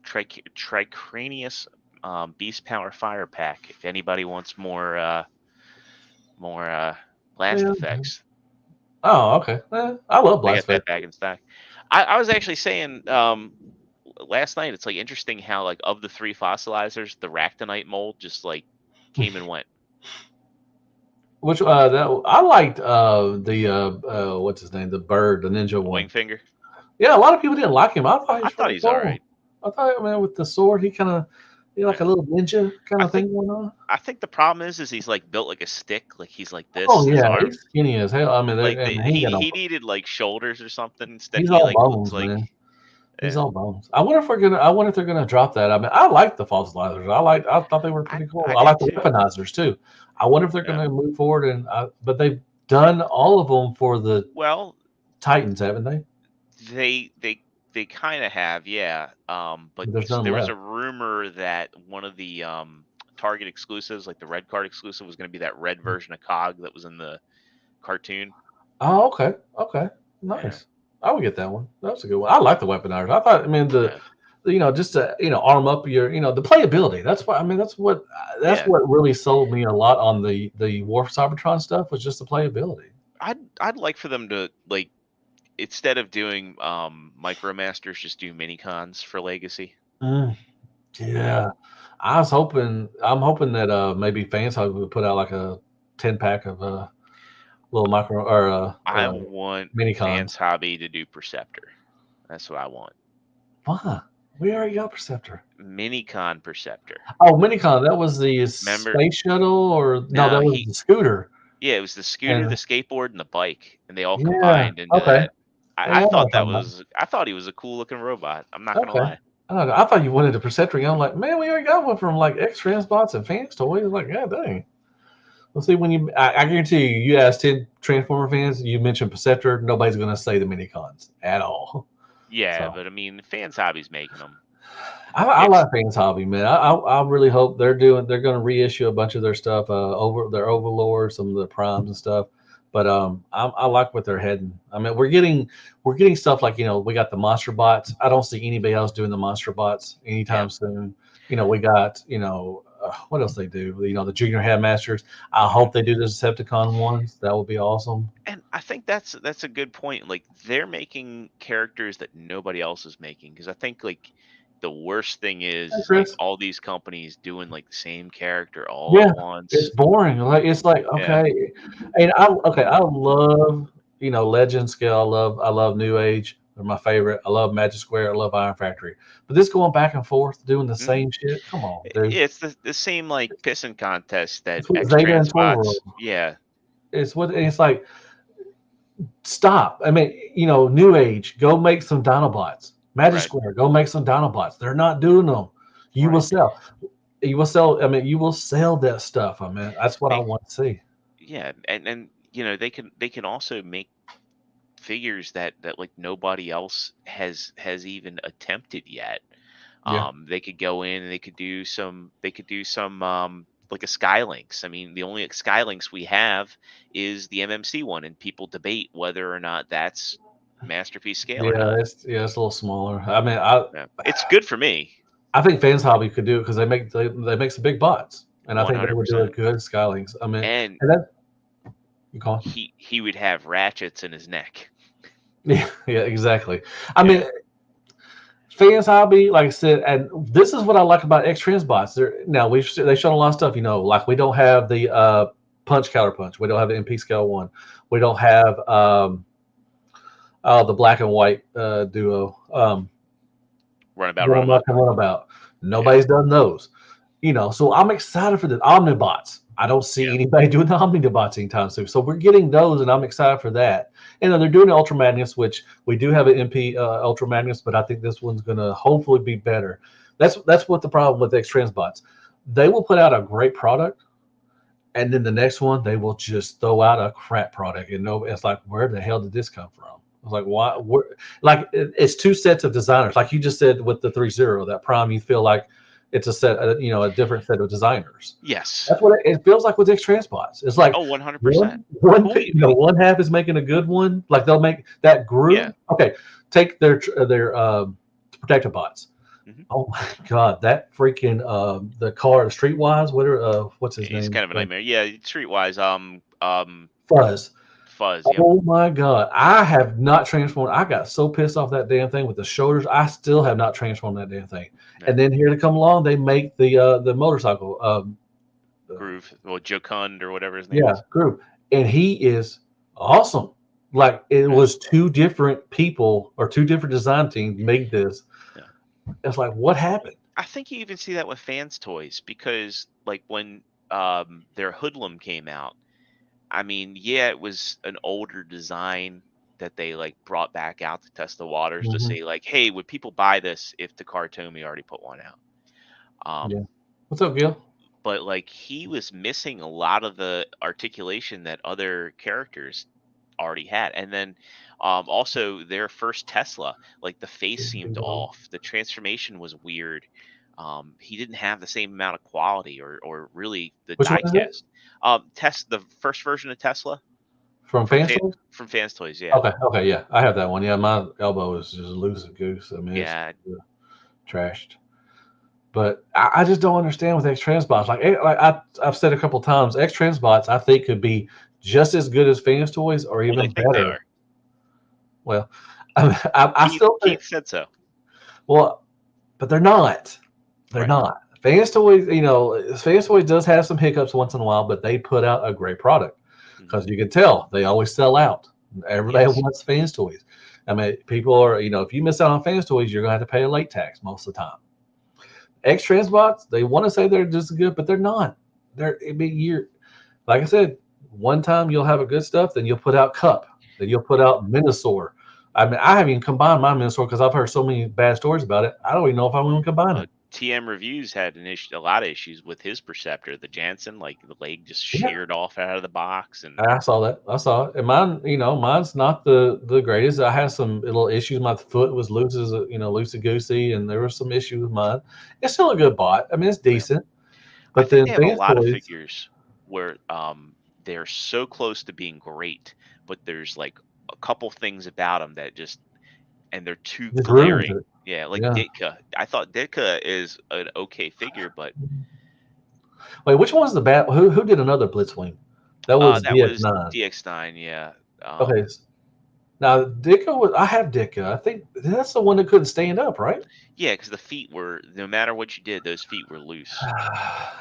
Tricranius Beast Power Fire Pack. If anybody wants more blast yeah. effects, Oh, okay. I love they Blast got that Effect. back in stock. I was actually saying last night, it's like interesting how like of the 3 fossilizers, the Ractonite mold just like came and went. Which that I liked the what's his name, the bird, the ninja The one. Wingfinger. Yeah, a lot of people didn't like him. I thought he I was thought pretty he's all right. cool. I thought, man, with the sword, he kind of like a Yeah. little ninja kind I of think thing going on. I think the problem is he's like built like a stick, like he's like this, Oh his yeah, arm. he's skinny as hell. I mean, Like I mean, he ain't got no. he needed like shoulders or something. Instead, He's he all like looks bones, like man. He's yeah. all bones. I wonder if we're gonna. I wonder if they're gonna drop that. I mean, I like the fossilizers. I thought they were pretty cool. I I like did the too. weaponizers too. I wonder if they're Yeah. gonna move forward but they've done all of them for the Well, Titans, haven't they? they they they kind of have, yeah. But There's none there was left. a rumor that one of the Target exclusives, like the red card exclusive, was going to be that red version of COG that was in the cartoon. Oh, okay, okay, Yeah. nice. I would get that one. That's a good one. I like the weaponizers. I thought. I mean, Yeah. just to arm up your the playability. That's what I mean. That's Yeah. what really sold me a lot on the War for Cybertron stuff was just the playability. I'd like for them to like, instead of doing Micromasters, just do mini cons for Legacy. Mm, yeah, I'm hoping that maybe Fans Hub would put out like a 10 pack of little micro or I want mini Fans cons. Hobby to do Perceptor. That's what I want. Why? We already got Perceptor. Minicon Perceptor. Oh, Minicon. That was the Remember? space shuttle, or no? No, That was the scooter. yeah, it was the scooter, the And skateboard, and the bike, and they all yeah, combined into okay. that. Yeah, I I know what thought you're talking about. I thought he was a cool looking robot. I'm not gonna Okay. lie. I don't know. I thought you wanted the Perceptor. I'm like, man, we already got one from like X-Transbots and Fans Toys. Like, god dang. Well, see, I guarantee you, you ask 10 Transformer fans, you mention Perceptor, nobody's going to say the Minicons at all. Yeah, So but I mean, Fans Hobby's making them. I like Fans Hobby, man. I really hope they're going to reissue a bunch of their stuff, over their Overlords, some of the Primes and stuff. But I like what they're heading. I mean, we're getting stuff like we got the Monster Bots. I don't see anybody else doing the Monster Bots anytime Yeah, soon. We got what else they do? The Junior Headmasters. I hope they do the Decepticon ones. That would be awesome. and I think that's a good point. Like they're making characters that nobody else is making, because I think like the worst thing Hey, is like Chris. all these companies doing like the same character all Yeah, at it's once. boring. Like it's like Yeah. okay, and I love Legend scale. I love New Age. They're my favorite. I love Magic Square. I love Iron Factory. But this going back and forth doing the Hmm. same shit. Come on, dude. It's the same like pissing contest that It's what Zeta and Toro. X-Transbots. Yeah. It's like stop. I mean, New Age. Go make some Dinobots. Magic Right. Square. Go make some Dinobots. They're not doing them. You will Right. sell. You will sell. I mean, you will sell that stuff. I mean, that's what I They want to see. Yeah, and they can also make figures that like nobody else has even attempted yet. Yeah. They could go in and they could do some like a Skylinks. I mean, the only Skylinks we have is the MMC one, and people debate whether or not that's masterpiece scale or Yeah, not. it's a little smaller. I mean, I Yeah. It's good for me. I think Fans Hobby could do it because they make some big bots. and I think they would do a 100%. good Skylings. I mean, And and that you call he would have ratchets in his neck. yeah, yeah, exactly. I Yeah. mean, fans hobby, like I said, and this is what I like about X-Transbots. Now they shown a lot of stuff. Like we don't have the punch counter punch. We don't have the MP scale 1. We don't have the black and white duo. Runabout, Run runabout. amok and runabout. Yeah. Nobody's done those. So I'm excited for the Omnibots. I don't see Yeah. anybody doing the Omnibots anytime soon. So we're getting those, and I'm excited for that. And they're doing the Ultra Magnus, which we do have an MP Ultra Magnus, but I think this one's going to hopefully be better. That's what the problem with X-Transbots. They will put out a great product, and then the next one they will just throw out a crap product, and it's like, where the hell did this come from? I was like, why? Like it's two sets of designers, like you just said with the Threezero, that Prime. You feel like it's a set, a different set of designers. Yes. That's what it feels like with X-Transbots. It's like 100%. one half is making a good one. Like they'll make that groove. Yeah. Okay, take their protective bots. Mm-hmm. Oh my god, that freaking the car Streetwise, what's his name? He's kind of a nightmare. Yeah, Streetwise. Fuzz. Fuzz. Yep. Oh my god, I have not transformed. I got so pissed off that damn thing with the shoulders. I still have not transformed that damn thing. Yeah. And then here to come along, they make the motorcycle Groove, or Jokund or whatever his name is. Groove, and he is awesome. Like it was two different people or two different design teams made this. Yeah. It's like, what happened? I think you even see that with Fans Toys, because like when their Hoodlum came out, I mean, yeah, it was an older design that they like brought back out to test the waters to say like, hey, would people buy this if Takara Tomy already put one out? Yeah. What's up, Gil? But like he was missing a lot of the articulation that other characters already had. And then also their first Tesla, like the face seemed off, the transformation was weird. He didn't have the same amount of quality or really the diecast. The first version of Tesla from Fans Toys. From Fans Toys, yeah. Okay, yeah, I have that one. Yeah, my elbow is just loose as goose. I mean, yeah, it's trashed. But I just don't understand with X-Transbots. Like I've said a couple times, X-Transbots I think could be just as good as Fans Toys or even better. Well, I still think Keith said so. Well, but they're not. They're not. Fans Toys, Fans Toys does have some hiccups once in a while, but they put out a great product because you can tell they always sell out. Everybody wants Fans Toys. I mean, people are, if you miss out on Fans Toys, you're going to have to pay a late tax most of the time. X-Transbots, they want to say they're just good, but they're not. Like I said, one time you'll have a good stuff, then you'll put out Cup, then you'll put out Minosaur. I mean, I haven't even combined my Minosaur because I've heard so many bad stories about it. I don't even know if I want to combine it. TM Reviews had a lot of issues with his Perceptor, the Jansen, like the leg just sheared off out of the box. And I saw that. I saw it. And mine, mine's not the greatest. I had some little issues. My foot was loosey goosey, and there were some issues with mine. It's still a good bot. I mean, it's decent. But then they have a lot of figures where they're so close to being great, but there's like a couple things about them that and they're too glaring. Yeah, like Ditka. I thought Ditka is an okay figure, but wait, which one's the bad? Who did another Blitzwing? That was DX9. DX9, yeah. Okay. Now Ditka I have Ditka. I think that's the one that couldn't stand up, right? Yeah, because the feet were, no matter what you did, those feet were loose.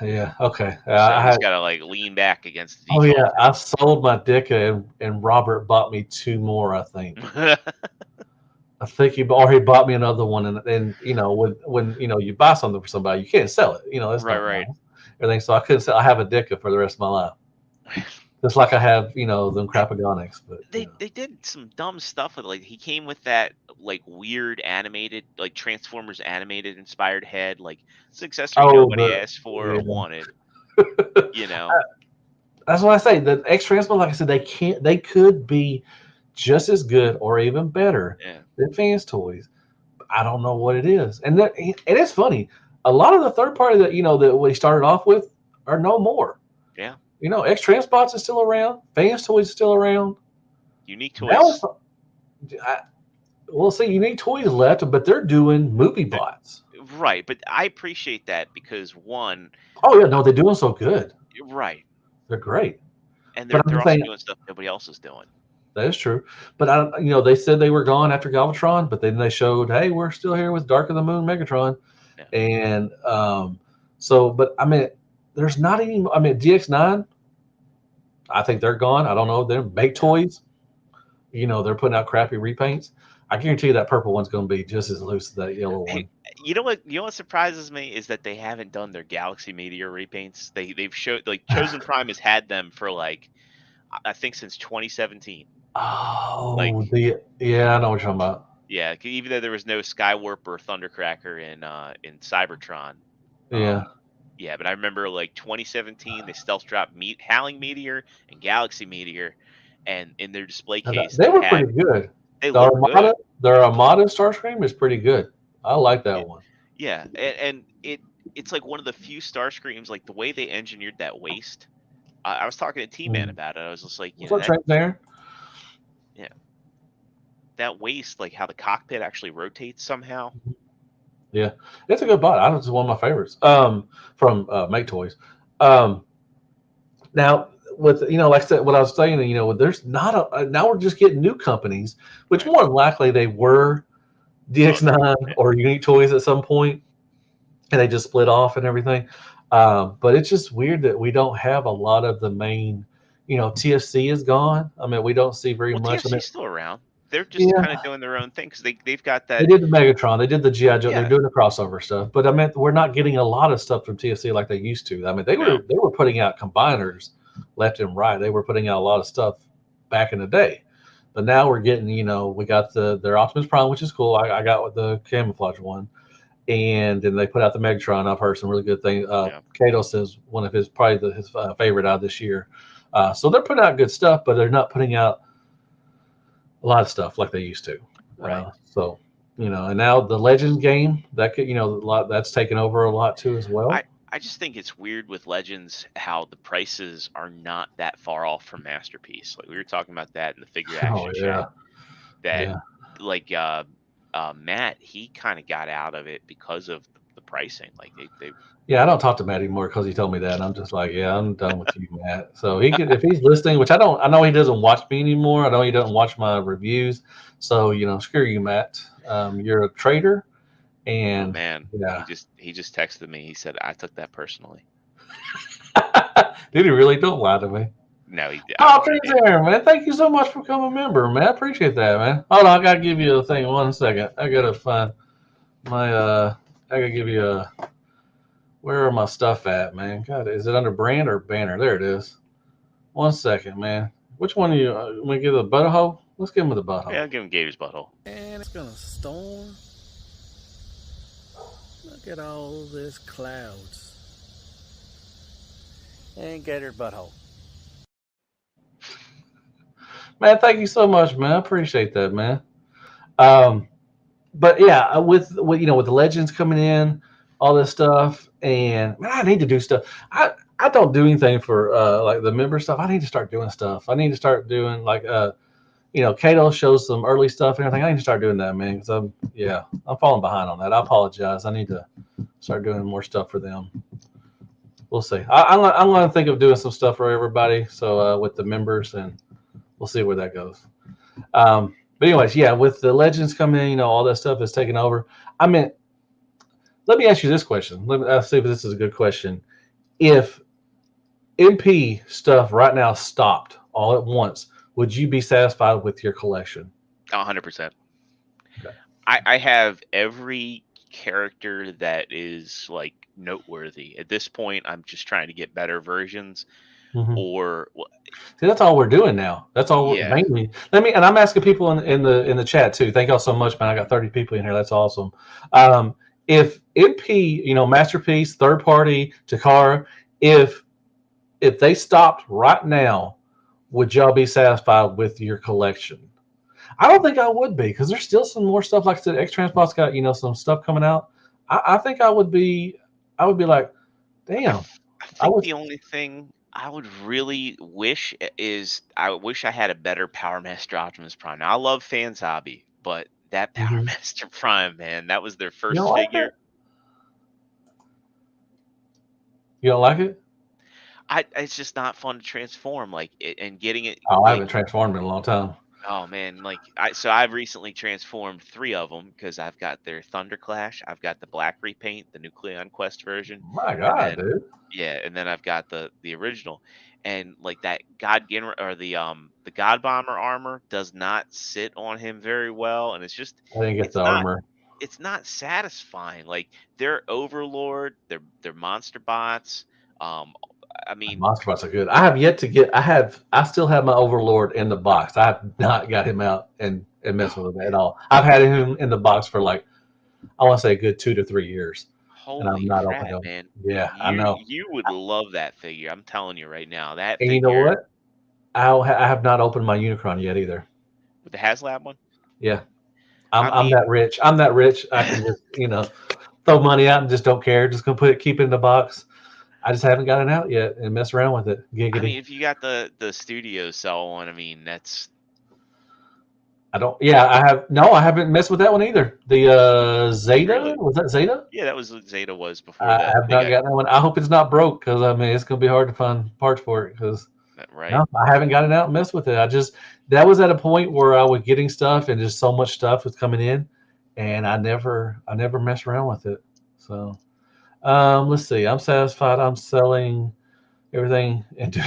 Yeah. Okay. So I just gotta like lean back against the default. Oh yeah, I sold my Ditka and Robert bought me 2 more. I think. I think he bought me another one, and when you buy something for somebody, you can't sell it. It's right. Everything. So I couldn't sell. I have a Ditka for the rest of my life. Just like I have, them Crapagonics. But they did some dumb stuff with, like, he came with that like weird animated, like Transformers animated inspired head, like it's an accessory nobody asked for or wanted. That's what I say. The X-Transbots, like I said, they could be just as good or even better than Fans Toys. I don't know what it is, and it's funny. A lot of the third party that that we started off with are no more. Yeah. X-Transbots is still around. Fans Toys is still around. Unique Toys. Unique Toys left, but they're doing movie bots. Right, but I appreciate that because one, Oh yeah, no, they're doing so good. right, They're great. and But I'm they're just also saying doing stuff nobody else is doing. that is true. But I don't, they said they were gone after Galvatron, but then they showed, hey, we're still here with Dark of the Moon Megatron, Yeah. and so. But I mean, there's not any. I mean, DX9. I think they're gone. I don't know. They're make toys. They're putting out crappy repaints. I guarantee you that purple one's going to be just as loose as that yellow one. Hey, you know what? You know what surprises me is that they haven't done their Galaxy Meteor repaints. They've showed like Chosen Prime has had them for like I think since 2017. Like Oh, yeah, I know what you're talking about. yeah, even though there was no Skywarp or Thundercracker in Cybertron. Yeah. Yeah, but I remember like 2017 they stealth dropped Howling Meteor and Galaxy Meteor, and in their display case They they were had pretty good. they The look good. Armada, their Armada Starscream is pretty good. I like that one. Yeah, and it's like one of the few Starscreams, like the way they engineered that waist. I was talking to T-Man about it. I was just like, What's up, Trent there? yeah, that waist, like how the cockpit actually rotates somehow. Yeah, it's a good bot. It's one of my favorites. From Make Toys. Now with like I said, what I was saying, there's not a now we're just getting new companies, which more than likely they were DX9 or Unique Toys at some point, and they just split off and everything. But it's just weird that we don't have a lot of the main. TFC is gone. I mean, we don't see very much. TFC's still around. They're just Yeah, kind of doing their own thing because they've got they that. did the Megatron. They did the GI Joe. They're Yeah. doing the crossover stuff. But I mean, we're not getting a lot of stuff from TFC like they used to. I mean, they were putting out combiners left and right. They were putting out a lot of stuff back in the day. But now we're getting, we got their Optimus Prime, which is cool. I got the camouflage one, and then they put out the Megatron. I've heard some really good things. Kato says one of his his favorite out this year. So they're putting out good stuff, but they're not putting out a lot of stuff like they used to. Right. So and now the Legends game that could, a lot that's taken over a lot too as well. I just think it's weird with Legends how the prices are not that far off from Masterpiece. Like we were talking about that in the figure action chat. That like Matt, he kind of got out of it because of the pricing. Like they Yeah, I don't talk to Matt anymore because he told me that. And I'm just like, yeah, I'm done with you, Matt. So he could, if he's listening, which I don't, I know he doesn't watch me anymore. I know he doesn't watch my reviews. So screw you, Matt. You're a traitor. And man, yeah, he just texted me. He said I took that personally. Did he really? Don't lie to me. No, he did. Oh, Threezero, man. Thank you so much for becoming a member, man. I appreciate that, man. Hold on, I gotta give you a thing. 1 second. I gotta find my I gotta give you a. Where are my stuff at, man? God, is it under brand or banner? There it is. 1 second, man. Which one are you? Want to give the butthole? Let's give him the butthole. Yeah, I'll give him Gator's butthole. And it's gonna storm. Look at all this clouds. And Gator's butthole. Man, thank you so much, man. I appreciate that, man. But yeah, with with the Legends coming in, all this stuff, and man, I need to do stuff. I don't do anything for like the member stuff. I need to start doing stuff. I need to start doing like Kato shows some early stuff and everything. I need to start doing that, man, because I'm falling behind on that. I apologize. I need to start doing more stuff for them. We'll see. I'm going to think of doing some stuff for everybody. So with the members, and we'll see where that goes. But anyways, yeah, with the Legends coming in, all that stuff is taking over. I mean, let me ask you this question. Let's see if this is a good question. If MP stuff right now stopped all at once, would you be satisfied with your collection? 100%. Okay. I have every character that is like noteworthy. At this point, I'm just trying to get better versions. Mm-hmm. Or see, that's all we're doing now. That's all mainly. And I'm asking people in the chat too. Thank y'all so much, man. I got 30 people in here. That's awesome. If MP, Masterpiece, third party, Takara, if they stopped right now, would y'all be satisfied with your collection? I don't think I would be, because there's still some more stuff. Like I said, X-Transbots got some stuff coming out. I think I would be like, damn. I think the only thing I would really wish is I wish I had a better Power Master Optimus Prime. Now, I love Fans Hobby, but that Power Master Prime, man, that was their first figure. You don't like it? It's just not fun to transform, like, and getting it, Oh, I like, haven't transformed in a long time. oh man, like I've recently transformed 3 of them because I've got their Thunder Clash, I've got the Black Repaint, the Nucleon Quest version, My and God, then dude. yeah, and then I've got the original, and like that God Genera or the God Bomber armor does not sit on him very well, and I didn't get it's the not armor. it's not satisfying. Like they're Overlord, they're monster bots. Um, I mean, Monster bots are good. I have yet to get. I still have my Overlord in the box. I have not got him out and messed oh with him at man, all. I've had him in the box for like I want to say a good 2 to 3 years, and I'm holy not crap, opening them. man! Yeah, I know. You would love that figure. I'm telling you right now, that And you know figure what? I have not opened my Unicron yet either. with the HasLab one. Yeah, I I'm mean, that rich. I'm that rich. I can just throw money out and just don't care. Just gonna keep it in the box. I just haven't got it out yet and mess around with it. Giggity. if you got the studio cell one, I mean, that's I don't. Yeah, I have. No, I haven't messed with that one either. The Zeta, really, was that Zeta? yeah, that was what Zeta was before I that. have They not got gotten that one. I hope it's not broke because I mean it's gonna be hard to find parts for it. Because that right. no, I haven't got it out and messed with it. I just that was at a point where I was getting stuff and just so much stuff was coming in, and I never messed around with it. So let's see. I'm satisfied. I'm selling everything into.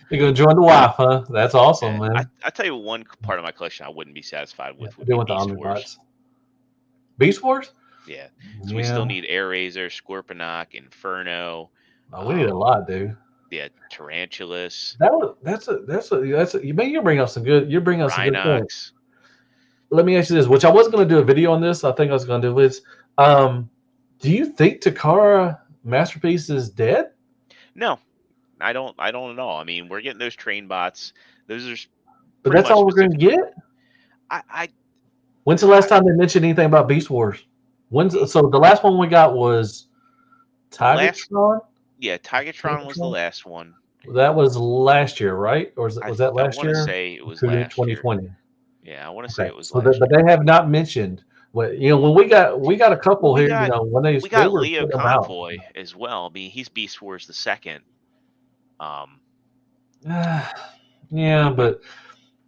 You're gonna join the wife, huh? That's awesome, Yeah, man. I tell you one part of my collection I wouldn't be satisfied Yeah, with would doing be with the Beast Wars. Omnibots. Beast Wars? Yeah, so we Yeah. still need Air Razor, Scorponok, Inferno, Oh, we need a um, lot, dude. yeah, Tarantulas, That's a you may you bring up some good you bring up some good points. Rhinox. Let me ask you this, which I was gonna do a video on this. I think I was gonna do this. Um, do you think Takara Masterpiece is dead? No, I don't at all. I mean, we're getting those train bots. Those are But pretty that's much all we're gonna specific. get? I When's the last time they mentioned anything about Beast Wars? So the last one we got was the last Tigatron? yeah, Tigatron was the Tigatron? last one. That was last year, right? Or was that I last want to year? say it was last year. 2020. Yeah, I want to say Okay. it was So that, last but year. they have not mentioned what when we got a Well, couple here, when we they got were Leo putting them out. Convoy as well. I mean, he's Beast Wars the second. Um, Yeah, but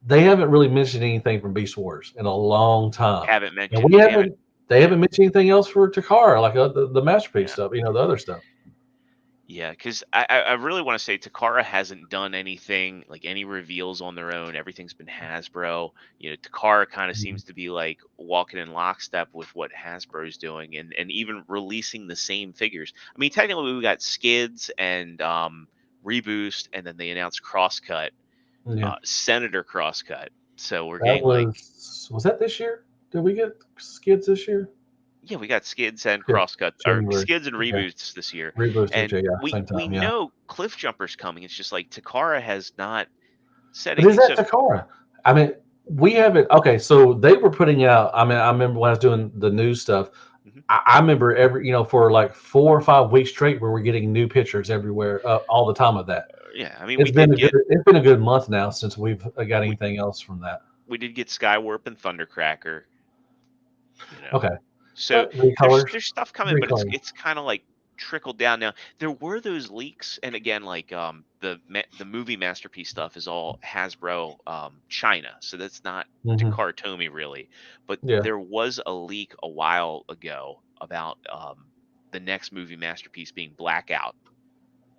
they haven't really mentioned anything from Beast Wars in a long time. haven't And mentioned. They haven't. they haven't mentioned anything else for Takara, like the masterpiece Yeah. stuff, the other stuff. Yeah, because I really want to say Takara hasn't done anything like any reveals on their own. Everything's been Hasbro. Takara kind of Mhm. seems to be like walking in lockstep with what Hasbro's doing, and even releasing the same figures. I mean, technically we got Skids and Reboost, and then they announced Crosscut, Yeah. Senator Crosscut. So we're That getting like, was that this year? Did we get Skids this year? yeah, we got Skids and Yeah, Crosscut, or January. Skids and Okay. Reboots this year. Reboot And yeah, we same we time, yeah. know Cliff Jumper's coming. It's just like Takara has not said But is anything. that So Takara? I mean, we haven't. Okay, so they were putting out. I mean, I remember when I was doing the news stuff. mhm. I remember for like 4 or 5 weeks straight, where we're getting new pictures everywhere, all the time of that. Yeah, I mean It's been a good month now since we've got we anything else from that. we did get Skywarp and Thundercracker. Okay, So recolors, there's stuff coming, but recolors. it's kind of like trickled down now. There were those leaks, and again, like the movie Masterpiece stuff is all Hasbro China, so that's not Hmm. Takara Tomy really. But Yeah. there was a leak a while ago about the next movie Masterpiece being Blackout,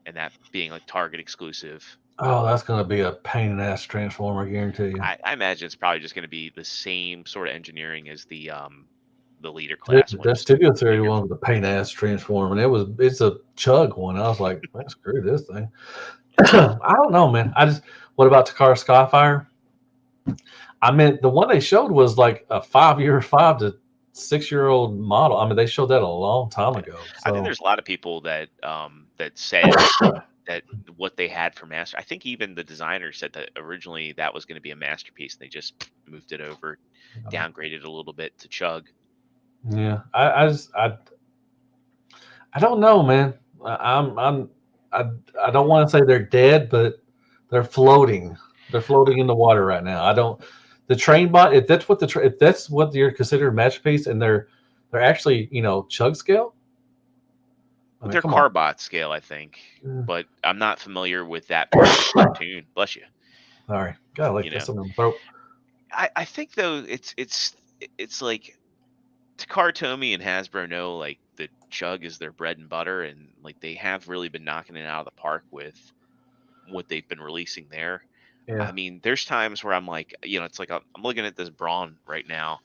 and that being like Target exclusive. Oh, that's gonna be a pain in the ass transformer, I guarantee you. I imagine it's probably just going to be the same sort of engineering as the leader Dude, class one. that Just a Studio Theory bigger. one with the pain ass transformer, and it's a chug one. I was like, man, screw this thing. I don't know, man. What about Takara Skyfire? I mean, the one they showed was like a 5 to 6 year old model. I mean, they showed that a long time Yeah. ago. I think So there's a lot of people that said that what they had for master. I think even the designer said that originally that was going to be a masterpiece, and they just moved it over, downgraded a little bit to Chug. yeah, I don't know, man. I don't want to say they're dead, but they're floating. They're floating in the water right now. I don't. The train bot. If that's what if that's what you're considered a masterpiece, and they're actually chug scale. I mean, They're come on. Carbot scale, I think, Yeah. but I'm not familiar with that part of the cartoon. Bless you. Sorry, got like You this know, in my throat. I think though it's like Takara Tomy and Hasbro know like the Chug is their bread and butter, and like they have really been knocking it out of the park with what they've been releasing there. I Yeah. mean, there's times where I'm like, it's like I'm looking at this Brawn right now,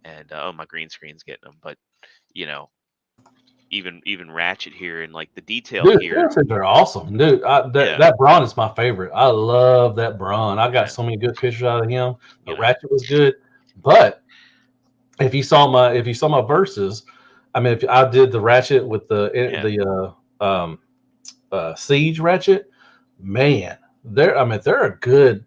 and oh, my green screen's getting them, but you know, even Ratchet here and like the detail Dude, here, Phoenixes are awesome, dude. yeah, That Braun is my favorite. I love that Braun. I got yeah, so many good pictures out of him. The you know, Ratchet was good, but if you saw my verses, I mean, if I did the Ratchet with yeah, Siege Ratchet, man, they're a good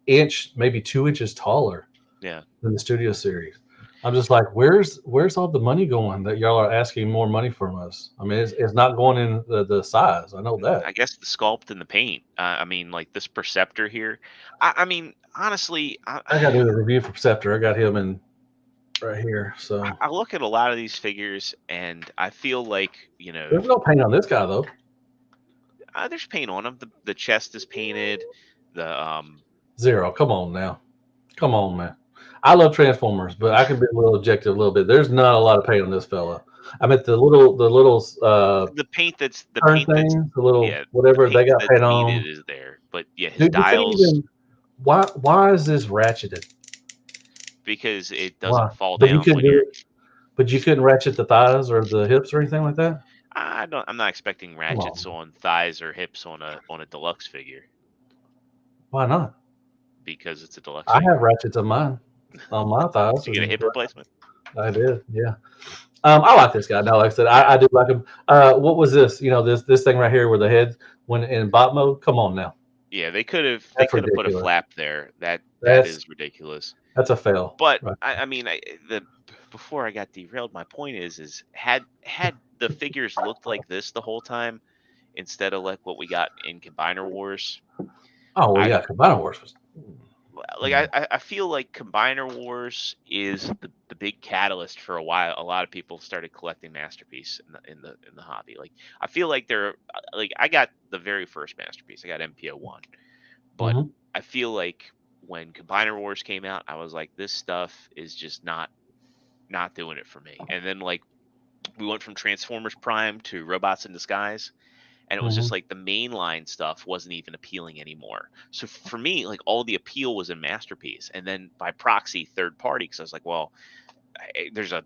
inch, maybe 2 inches taller yeah. than the Studio Series. I'm just like, where's all the money going that y'all are asking more money from us? I mean, it's not going in the size. I know that. I guess the sculpt and the paint. I mean, like this Perceptor here. I mean, honestly, I got to do the review for Scepter. I got him in right here. So I look at a lot of these figures and I feel like there's no paint on this guy though. there's paint on them. The chest is painted. The Zero. Come on now. Come on, man. I love Transformers, but I can be a little objective a little bit. There's not a lot of paint on this fella. I mean, the little the paint that's turn things, the little yeah, the whatever they paint got that's paint needed on. is there. But yeah, his Dude, you can't dials, even. Why is this ratcheted? because it Why? doesn't fall But you down couldn't when do you're. it. But you couldn't ratchet the thighs or the hips or anything like that. I'm not expecting Come ratchets on. on thighs or hips on a deluxe figure Why not? because it's a deluxe I have figure. ratchets on my thighs. Did you get a hip replacement? I did, yeah. I like this guy. No, like I said, Yeah. I do like him. What was this? This thing right here where the head when in bot mode. Come on now, Yeah, they could have that's put a ridiculous. flap there. That That's is ridiculous. that's a fail. But Right. I mean, before I got derailed, my point is had the figures looked like this the whole time instead of like what we got in Combiner Wars. Oh well, I yeah. Combiner Wars was. like I feel like Combiner Wars is the big catalyst for a while. A lot of people started collecting Masterpiece in the hobby. Like I feel like they're like I got the very first Masterpiece. I got MPO1. But Mhm. I feel like when Combiner Wars came out, I was like, this stuff is just not doing it for me. And then like we went from Transformers Prime to Robots in Disguise, and it was just Mhm. like the mainline stuff wasn't even appealing anymore. So for me, like all the appeal was in Masterpiece, and then by proxy, third party, because I was like, well, there's a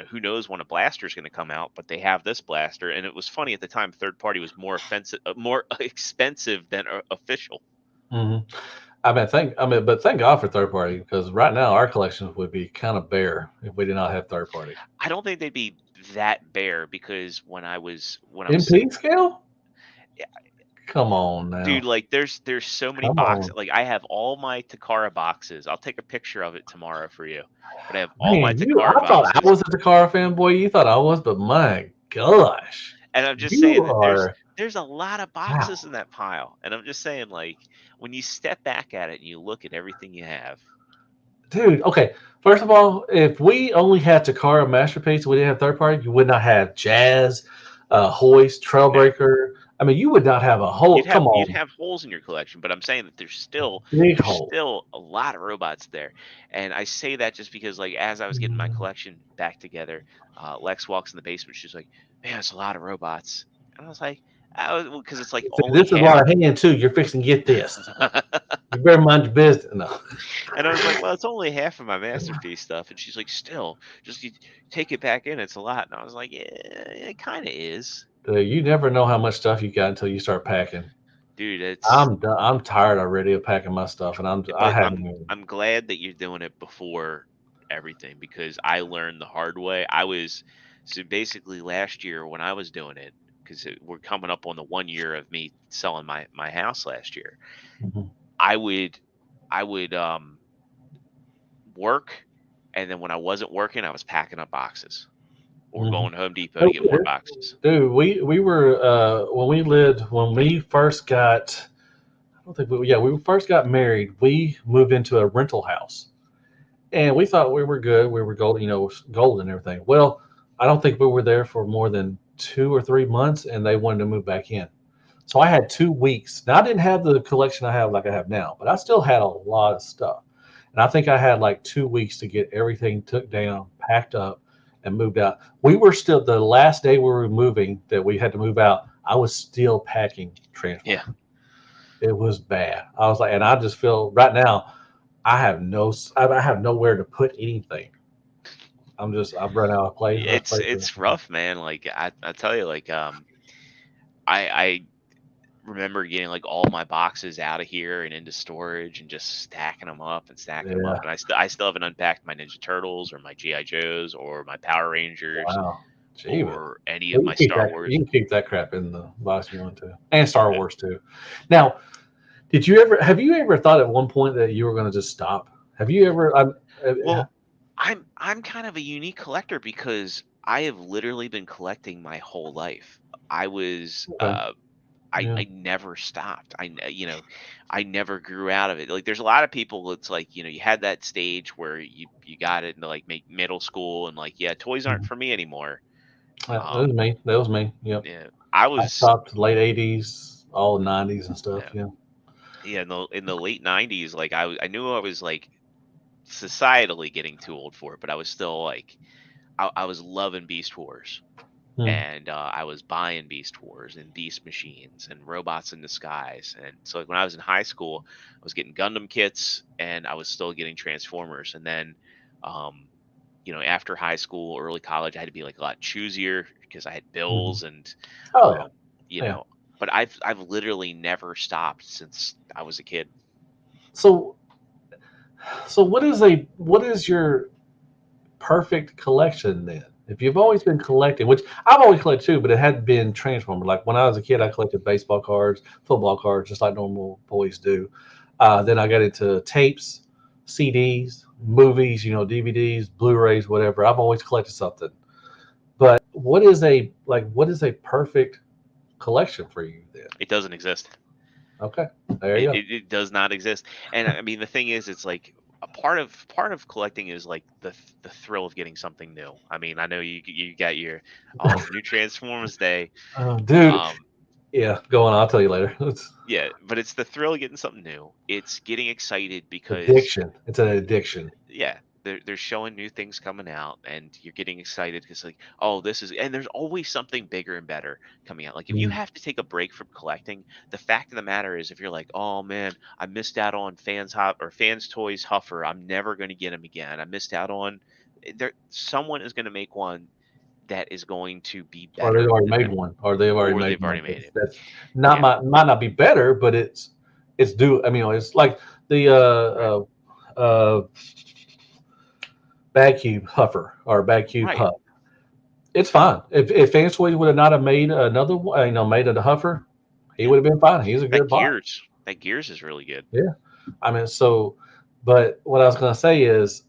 who knows when a blaster is going to come out, but they have this blaster, and it was funny at the time. Third party was more offensive, more expensive than official. Mhm. But thank God for third party because right now our collections would be kind of bare if we did not have third party. I don't think they'd be that bare because MP scale? yeah, Come on dude, now. like there's so many Come boxes. on. Like I have all my Takara boxes. I'll take a picture of it tomorrow for you. But I have all my Man, Takara I thought I boxes, was a Takara fanboy. You thought I was, but my gosh, and I'm just you saying that are. there's a lot of Wow. boxes in that pile. And I'm just saying, like, when you step back at it and you look at everything you have, Dude, okay. First of all, if we only had Takara Masterpiece, we didn't have third party, you would not have Jazz, Hoist, yeah, Trailbreaker. I mean, you would not have a whole. Come you'd on, have holes in your collection. But I'm saying that big there's hole. still a lot of robots there. And I say that just because, like, as I was getting my collection back together, Lex walks in the basement. She's like, "Man, it's a lot of robots." And I was like, because it's like See, only this is half. why I hand too. You're fixing to get this. You better mind your business. No. And I was like, well, it's only half of my Masterpiece stuff. And she's like, still, just you take it back in. It's a lot. And I was like, yeah, it kind of is. You never know how much stuff you got until you start packing. Dude, I'm done. I'm tired already of packing my stuff, and I but haven't even. I'm glad that you're doing it before everything because I learned the hard way. So basically last year when I was doing it, because we're coming up on the 1 year of me selling my house last year, Mhm. I would work, and then when I wasn't working, I was packing up boxes or Mhm. going to Home Depot to get more boxes. Dude, we were when we first got. I don't think we first got married. We moved into a rental house, and we thought we were good. We were gold, gold and everything. Well, I don't think we were there for more than 2 or 3 months, and they wanted to move back in. So I had 2 weeks. Now I didn't have the collection I have like I have now, but I still had a lot of stuff. And I think I had like 2 weeks to get everything took down, packed up, and moved out. We were still the last day we were moving that we had to move out. I was still packing Transformers. Yeah. It was bad. I was like, and I just feel right now I have nowhere to put anything. I've run out of place. It's rough, man. Like I tell you, like I remember getting like all my boxes out of here and into storage and just stacking them up and stacking them up. And I still haven't unpacked my Ninja Turtles or my GI Joes or my Power Rangers Wow. or any of my Star Wars. You can keep that crap in the box you want to, and Star Wars too. Now, have you ever thought at one point that you were going to just stop? Have you ever? Well, I'm kind of a unique collector because I have literally been collecting my whole life. I was Okay. I never stopped. I never grew out of it. Like there's a lot of people. It's like you had that stage where you got it in like middle school and like toys aren't for me anymore. That was me. That was me. Yep. Yeah, I stopped late '80s, all '90s and stuff. Yeah. Yeah, in the late '90s, like I knew I was like societally getting too old for it, but I was still like I was loving Beast Wars. And I was buying Beast Wars and Beast Machines and Robots in Disguise. And so like, when I was in high school, I was getting Gundam kits and I was still getting Transformers. And then, after high school, early college, I had to be like a lot choosier because I had bills and, but I've literally never stopped since I was a kid. So what is your perfect collection then? If you've always been collecting, which I've always collected too, but it hadn't been Transformer. Like when I was a kid, I collected baseball cards, football cards, just like normal boys do. Then I got into tapes, CDs, movies, DVDs, Blu-rays, whatever. I've always collected something. But what is a perfect collection for you then? It doesn't exist. Okay, there you go. It does not exist. And I mean, the thing is, it's like a part of collecting is like the thrill of getting something new. I mean, I know you got your new Transformers Day, dude. Yeah, go on. I'll tell you later. Yeah, but it's the thrill of getting something new. It's getting excited because addiction. It's an addiction. Yeah, they're showing new things coming out, and you're getting excited because like, oh, and there's always something bigger and better coming out. Like if you have to take a break from collecting, the fact of the matter is, if you're like, oh man, I missed out on Fans Toys Huffer, I'm never going to get him again. I missed out on someone is going to make one that is going to be better. Or they've already made one. Or they've already made it. That's might not be better, but it's due. I mean, it's like the Bag Cube Huffer or Bag Cube Huff. It's fine. If Fans Toys would have not have made another one, made a Huffer, he would have been fine. He's a good box. That Gears is really good. Yeah, I mean, but what I was going to say is,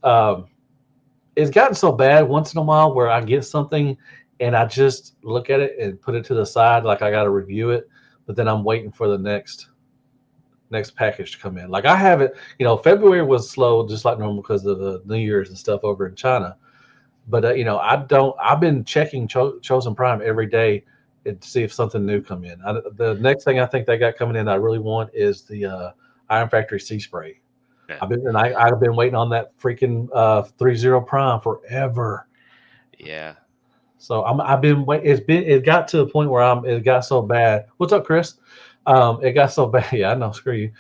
it's gotten so bad once in a while where I get something and I just look at it and put it to the side like I got to review it, but then I'm waiting for the next package to come in. Like I haven't, February was slow just like normal because of the New Year's and stuff over in China. But I've been checking Chosen Prime every day to see if something new come in. The next thing I think they got coming in that I really want is the Iron Factory Sea Spray. Yeah. I've been waiting on that freaking Threezero Prime forever. Yeah. So I've been waiting. It got to a point where it got so bad. What's up, Chris? It got so bad. Yeah, I know. Screw you.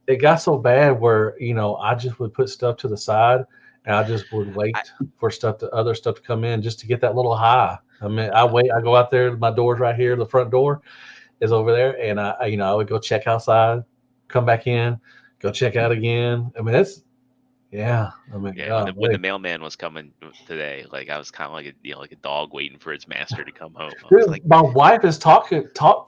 It got so bad where I just would put stuff to the side and I just would wait for other stuff to come in just to get that little high. I mean, I wait. I go out there. My door's right here. The front door is over there, and I would go check outside, come back in, go check out again. I mean, when the mailman was coming today, like I was kind of like like a dog waiting for its master to come home. Dude, my wife has talked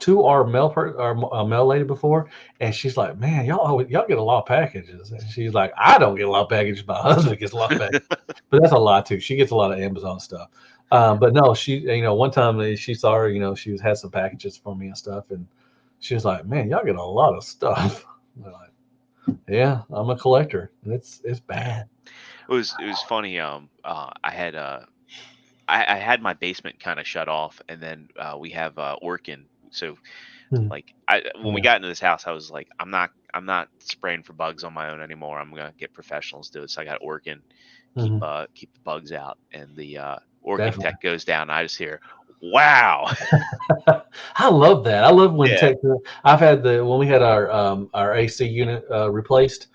to our mail lady before, and she's like, "Man, y'all get a lot of packages." And she's like, "I don't get a lot of packages. My husband gets a lot of packages." But that's a lot too. She gets a lot of Amazon stuff. But no, she one time she saw her, she had some packages for me and stuff, and she was like, "Man, y'all get a lot of stuff." Like, yeah, I'm a collector. It's bad. It was funny. I had I had my basement kind of shut off, and then we have Orkin. So Hmm. like when we got into this house, I was like, I'm not spraying for bugs on my own anymore. I'm gonna get professionals to do it. So I got Orkin, keep Mhm. keep the bugs out, and the Orkin Definitely. tech goes down. And I just hear, wow. I love that. I love when Yeah. I've had when we had our AC unit replaced.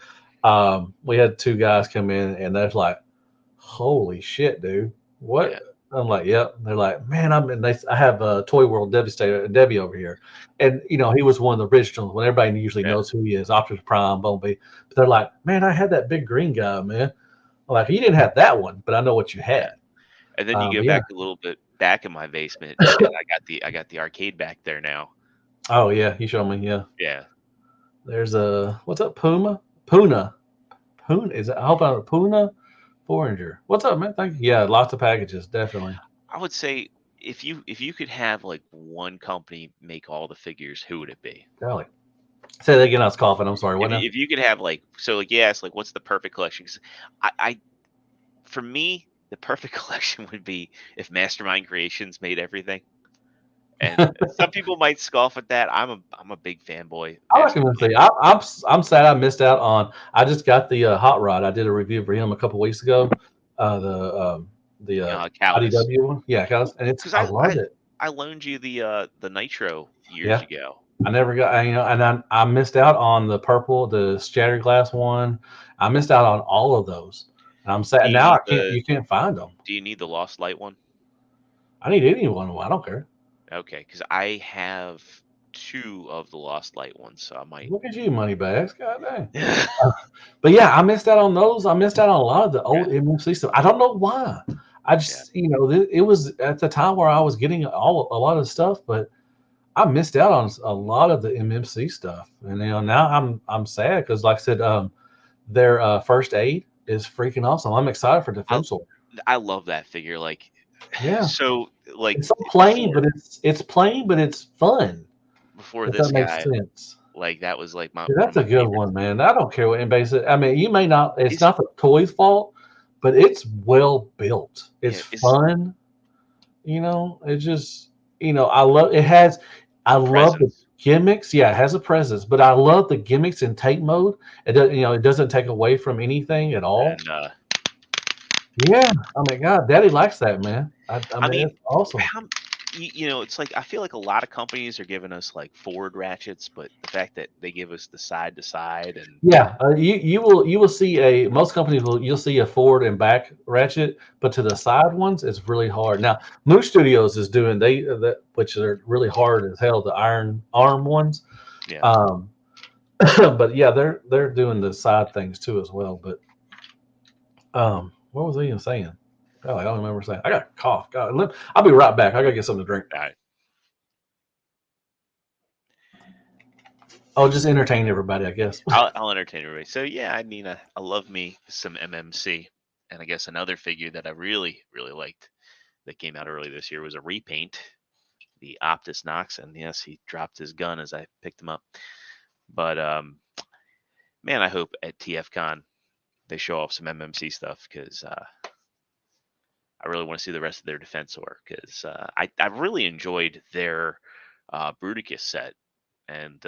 We had two guys come in, and they're like, "Holy shit, dude! What?" Yeah. I'm like, "Yep." They're like, "Man, I have a Toy World Debbie over here, and he was one of the originals. When everybody usually Yeah. knows who he is, Optimus Prime, Bumblebee. But they're like, "Man, I had that big green guy, man." I'm like, "You didn't have that one, but I know what you Yeah. had." And then you go Yeah. back a little bit back in my basement, and I got the arcade back there now. Oh yeah, you showed me. Yeah. Yeah. There's a what's up, Puna. Is it? I hope I'm Puna Foreigner. What's up, man? Thank you. Yeah, lots of packages, definitely. I would say if you could have like one company make all the figures, who would it be? Golly. Say that again. I was coughing. I'm sorry. What now? If you could have like so like yes, like what's the perfect collection? 'Cause I for me the perfect collection would be if Mastermind Creations made everything. And some people might scoff at that. I'm a big fanboy. I like him to Mastermind. see. I'm sad I missed out on. I just got the hot rod. I did a review for him a couple weeks ago. The Callus. IDW one. Yeah, guys, and Because I love it. I loaned you the Nitro years Yeah. ago. I never got, and I missed out on the purple, the shattered glass one. I missed out on all of those. And I'm Do sad you now. need You can't find them. Do you need the Lost Light one? I need any one. I don't care. Okay, because I have two of the Lost Light ones, so I might. Look at you, money bags. God dang. But yeah, I missed out on those. I missed out on a lot of the old MMC stuff. I don't know why. I just, it was at the time where I was getting a lot of stuff, but I missed out on a lot of the MMC stuff. And now I'm sad because, like I said, their first aid is freaking awesome. I'm excited for Defensor. I love that figure. Like, Yeah, so like it's so plain, but it's plain, but it's fun. before If this that makes guy, sense. like that was like Dude, one of that's a my good favorites. one, man. I don't care what anybody says. I mean, you may not. It's Is- not the toy's fault, but it's well built. It's fun. It just. I love. It has. I love the Presence. gimmicks. Yeah, it has a presence, but I love the gimmicks in tank mode. It does. It doesn't take away from anything at all. And Yeah. I mean, God, Daddy likes that, man. I I mean, mean, it's awesome. it's like I feel like a lot of companies are giving us like forward ratchets, but the fact that they give us the side to side and Yeah, you will see most companies you'll see a forward and back ratchet, but to the side ones it's really hard. Now Moose Studios is doing which are really hard as hell, the iron arm ones. yeah. But yeah, they're doing the side things too as well. But what was I even saying? Oh, I don't remember saying. I got a cough. God, I'll be right back. I gotta get something to drink. All right. I'll just entertain everybody, I guess. I'll entertain everybody. So yeah, I mean, I love me some MMC, and I guess another figure that I really liked that came out early this year was a repaint, the Optus Nox, and yes, he dropped his gun as I picked him up. But man, I hope at TFcon they show off some MMC stuff because I really want to see the rest of their Defensor because I really enjoyed their Bruticus set, and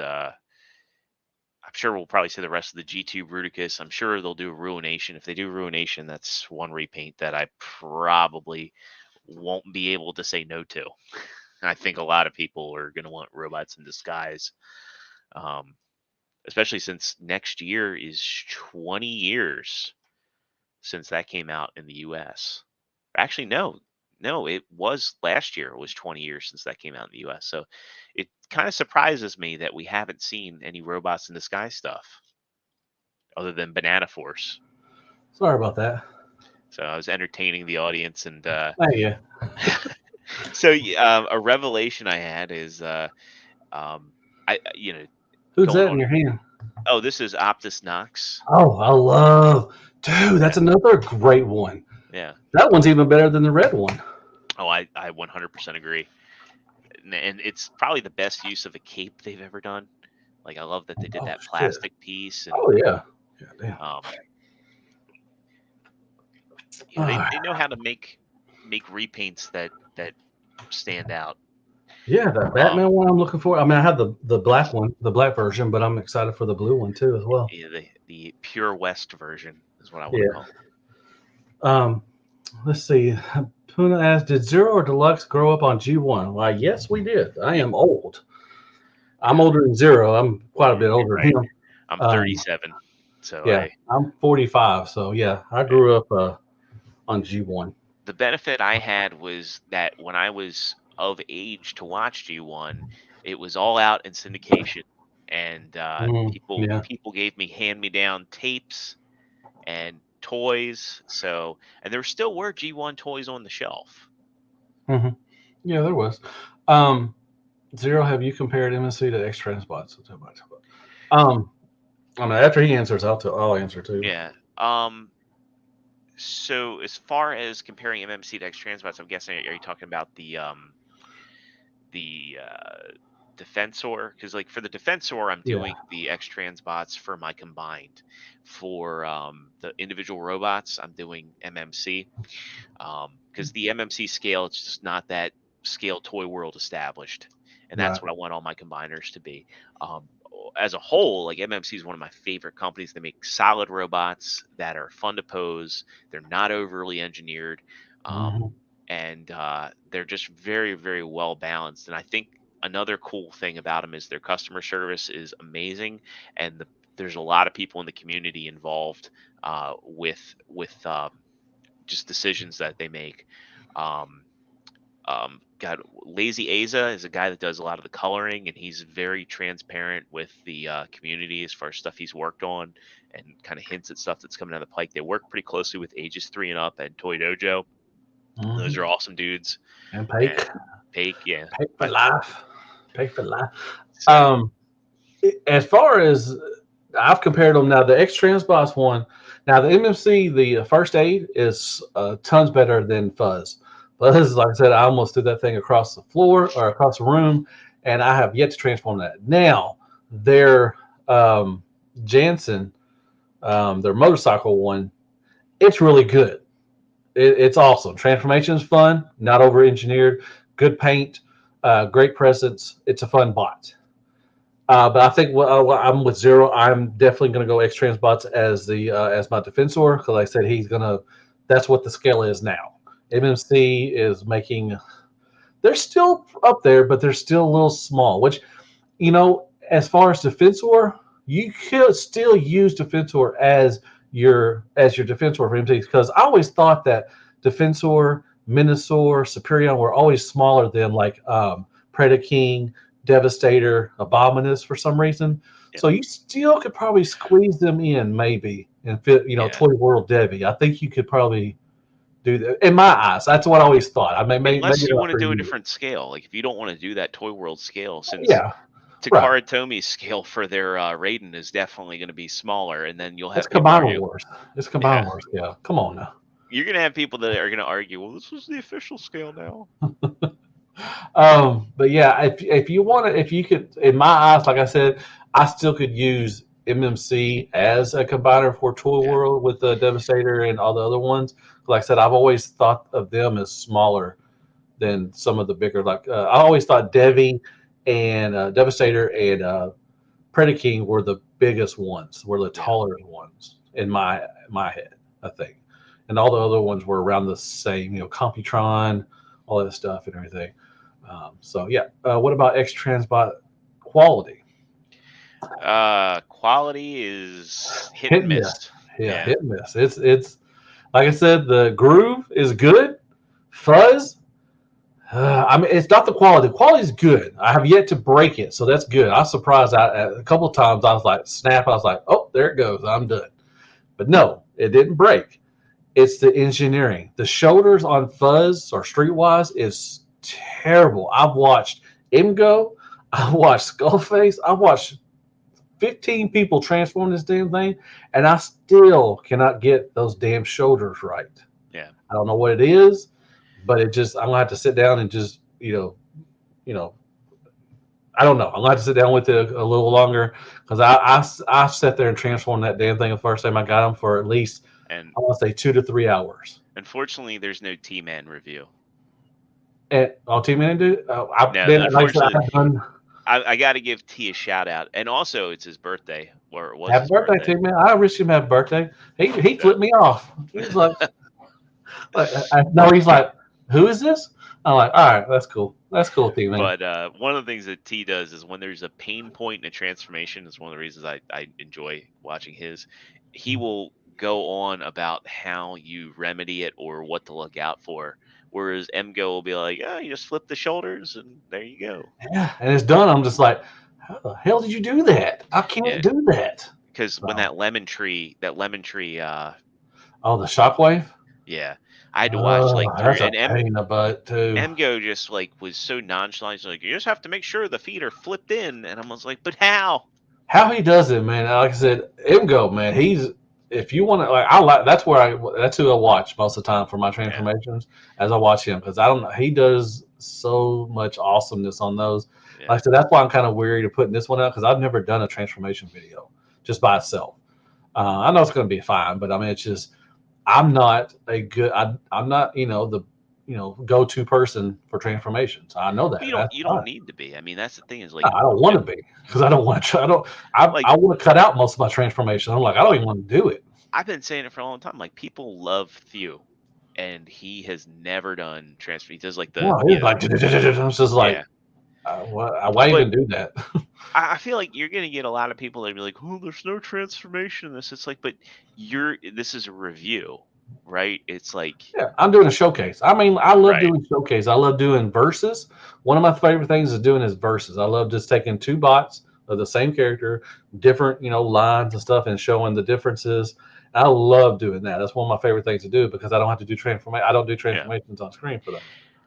I'm sure we'll probably see the rest of the G2 Bruticus. I'm sure they'll do Ruination. If they do Ruination, that's one repaint that I probably won't be able to say no to. I think a lot of people are going to want Robots in Disguise, especially since next year is 20 years since that came out in the U.S. Actually, no, it was last year. It was 20 years since that came out in the U.S. So it kind of surprises me that we haven't seen any Robots in Disguise stuff other than Banana Force. Sorry about that. So I was entertaining the audience, and Yeah. so a revelation I had is Who's that in your hand? Oh, this is Optus Nox. Oh, I love, dude. That's another great one. Yeah. That one's even better than the red one. Oh, I 100% agree. And it's probably the best use of a cape they've ever done. Like I love that they did that plastic piece. And, oh yeah. Damn. They know how to make make repaints that stand out. Yeah, that Batman one I'm looking for. I mean, I have the black one, the black version, but I'm excited for the blue one too as well. Yeah, the Pure West version is what I want Yeah. to call it. Let's see. Puna asked, "Did Zero or Deluxe grow up on G1?" Why, yes, we did. I am old. I'm older than Zero. I'm quite a bit older than him. I'm 37, so yeah, I'm 45. So yeah, I grew up on G1. The benefit I had was that when I was of age to watch G1, it was all out in syndication, and people gave me hand-me-down tapes and toys. So, and there still were G1 toys on the shelf. Mm-hmm. Yeah, there was. Zero, have you compared MSC to X-Transbots? I mean, after he answers, I'll answer too. Yeah. So as far as comparing MMC to X-Transbots, I'm guessing, are you talking about the Defensor? Because like for the Defensor, I'm doing the X-Transbots for my combined. For the individual robots, I'm doing MMC. Because the MMC scale, it's just not that scale Toy World established, and that's what I want all my combiners to be. As a whole, like MMC is one of my favorite companies. They make solid robots that are fun to pose. They're not overly engineered, and they're just very, very well balanced. And I think another cool thing about them is their customer service is amazing, and there's a lot of people in the community involved with just decisions that they make. Lazy Aza is a guy that does a lot of the coloring, and he's very transparent with the community as far as stuff he's worked on, and kind of hints at stuff that's coming down the pike. They work pretty closely with Ages 3 and Up and Toy Dojo. Those are awesome dudes. And Pake, yeah, Pake for life. Pake for life. So, as far as I've compared them now, the X-Transbots one. Now the MMC, the first aid is tons better than Fuzz. Fuzz, like I said, I almost threw that thing across the floor or across the room, and I have yet to transform that. Now their Jansen, their motorcycle one, it's really good. It's awesome. Transformation is fun, not over engineered, good paint, great presence. It's a fun bot. But I think I'm with Zero. I'm definitely going to go X-Transbots as my Defensor, because like I said, that's what the scale is now. MMC is making, they're still up there, but they're still a little small, which, as far as Defensor, you could still use Defensor as your Defensor for MMC, because I always thought that Defensor, Minosaur, Superion were always smaller than like Predaking, Devastator, Abominus for some reason. So you still could probably squeeze them in maybe and fit, Toy World Debbie. I think you could probably do that. In my eyes, that's what I always thought. I mean, unless you want to do a different scale, like if you don't want to do that Toy World scale, since Takara Tomi's scale for their Raiden is definitely going to be smaller, and then you'll have Combiner Wars. It's Combiner Wars. Yeah, come on now. You're going to have people that are going to argue, well, this was the official scale now. But yeah, if you could, in my eyes, like I said, I still could use MMC as a combiner for Toy World with the Devastator and all the other ones. Like I said, I've always thought of them as smaller than some of the bigger. Like I always thought Devi and Devastator and Predaking were the biggest ones, were the taller ones in my head, I think, and all the other ones were around the same. Computron, all that stuff and everything. What about X-Transbot quality? Quality is hit and miss. Yeah, hit and miss. It's like I said, the groove is good. Fuzz, it's not the quality. The quality is good. I have yet to break it, so that's good. I was surprised. A couple of times I was like, snap. I was like, oh, there it goes. I'm done. But no, it didn't break. It's the engineering. The shoulders on Fuzz or Streetwise is terrible. I've watched Imgo. I've watched Skullface. I've watched 15 people transform this damn thing, and I still cannot get those damn shoulders right. Yeah. I don't know what it is, but I'm gonna have to sit down and just, I don't know. I'm gonna have to sit down with it a little longer, because I sat there and transformed that damn thing the first time I got them for at least, I want to say 2 to 3 hours. Unfortunately, there's no T-Man review. And T-Man do. No, Like I said, unfortunately, I've done. I got to give T a shout out, and also it's his birthday, or it was Happy his birthday, birthday. T-Man! I wish him happy birthday. He So, flipped me off. He was like, no, he's like, who is this? I'm like, all right, that's cool. That's cool, T-Man. but one of the things that T does is when there's a pain point in a transformation, is one of the reasons I enjoy watching his. He will go on about how you remedy it or what to look out for. Whereas MGO will be like, oh, you just flip the shoulders and there you go. Yeah, and it's done. I'm just like, how the hell did you do that? I can't Yeah. do that. Because when So, that lemon tree, oh, the shockwave. yeah, I had to watch like through, That's a and pain in the butt too. MGO just like was so nonchalant. He's like, you just have to make sure the feet are flipped in, and I was like, but how? How he does it, man. Like I said, Imgo, man. If you want to, like, that's who I watch most of the time for my transformations. As I watch him, because I don't know, he does so much awesomeness on those. Yeah. Like I said, that's why I'm kind of weary to putting this one out, because I've never done a transformation video just by itself. I know it's going to be fine, but I mean, it's just I'm not I'm not the go-to person for transformations. I know that. You don't need to be. I mean, that's the thing is like, I don't want to be, because I don't want to try. I want to cut out most of my transformation. I'm like, I don't even want to do it. I've been saying it for a long time. Like, people love Theo, and he has never done transfer. He does like the. No, he's like, it's just like, why even do that? I feel like you're gonna get a lot of people that be like, "Oh, there's no transformation in this." It's like, but this is a review, right? It's like, yeah, I'm doing a showcase. I mean, I love doing showcase. I love doing verses. One of my favorite things is doing is verses. I love just taking two bots of the same character, different lines and stuff, and showing the differences. I love doing that. That's one of my favorite things to do, because I don't have to do transformation. I don't do transformations on screen for them.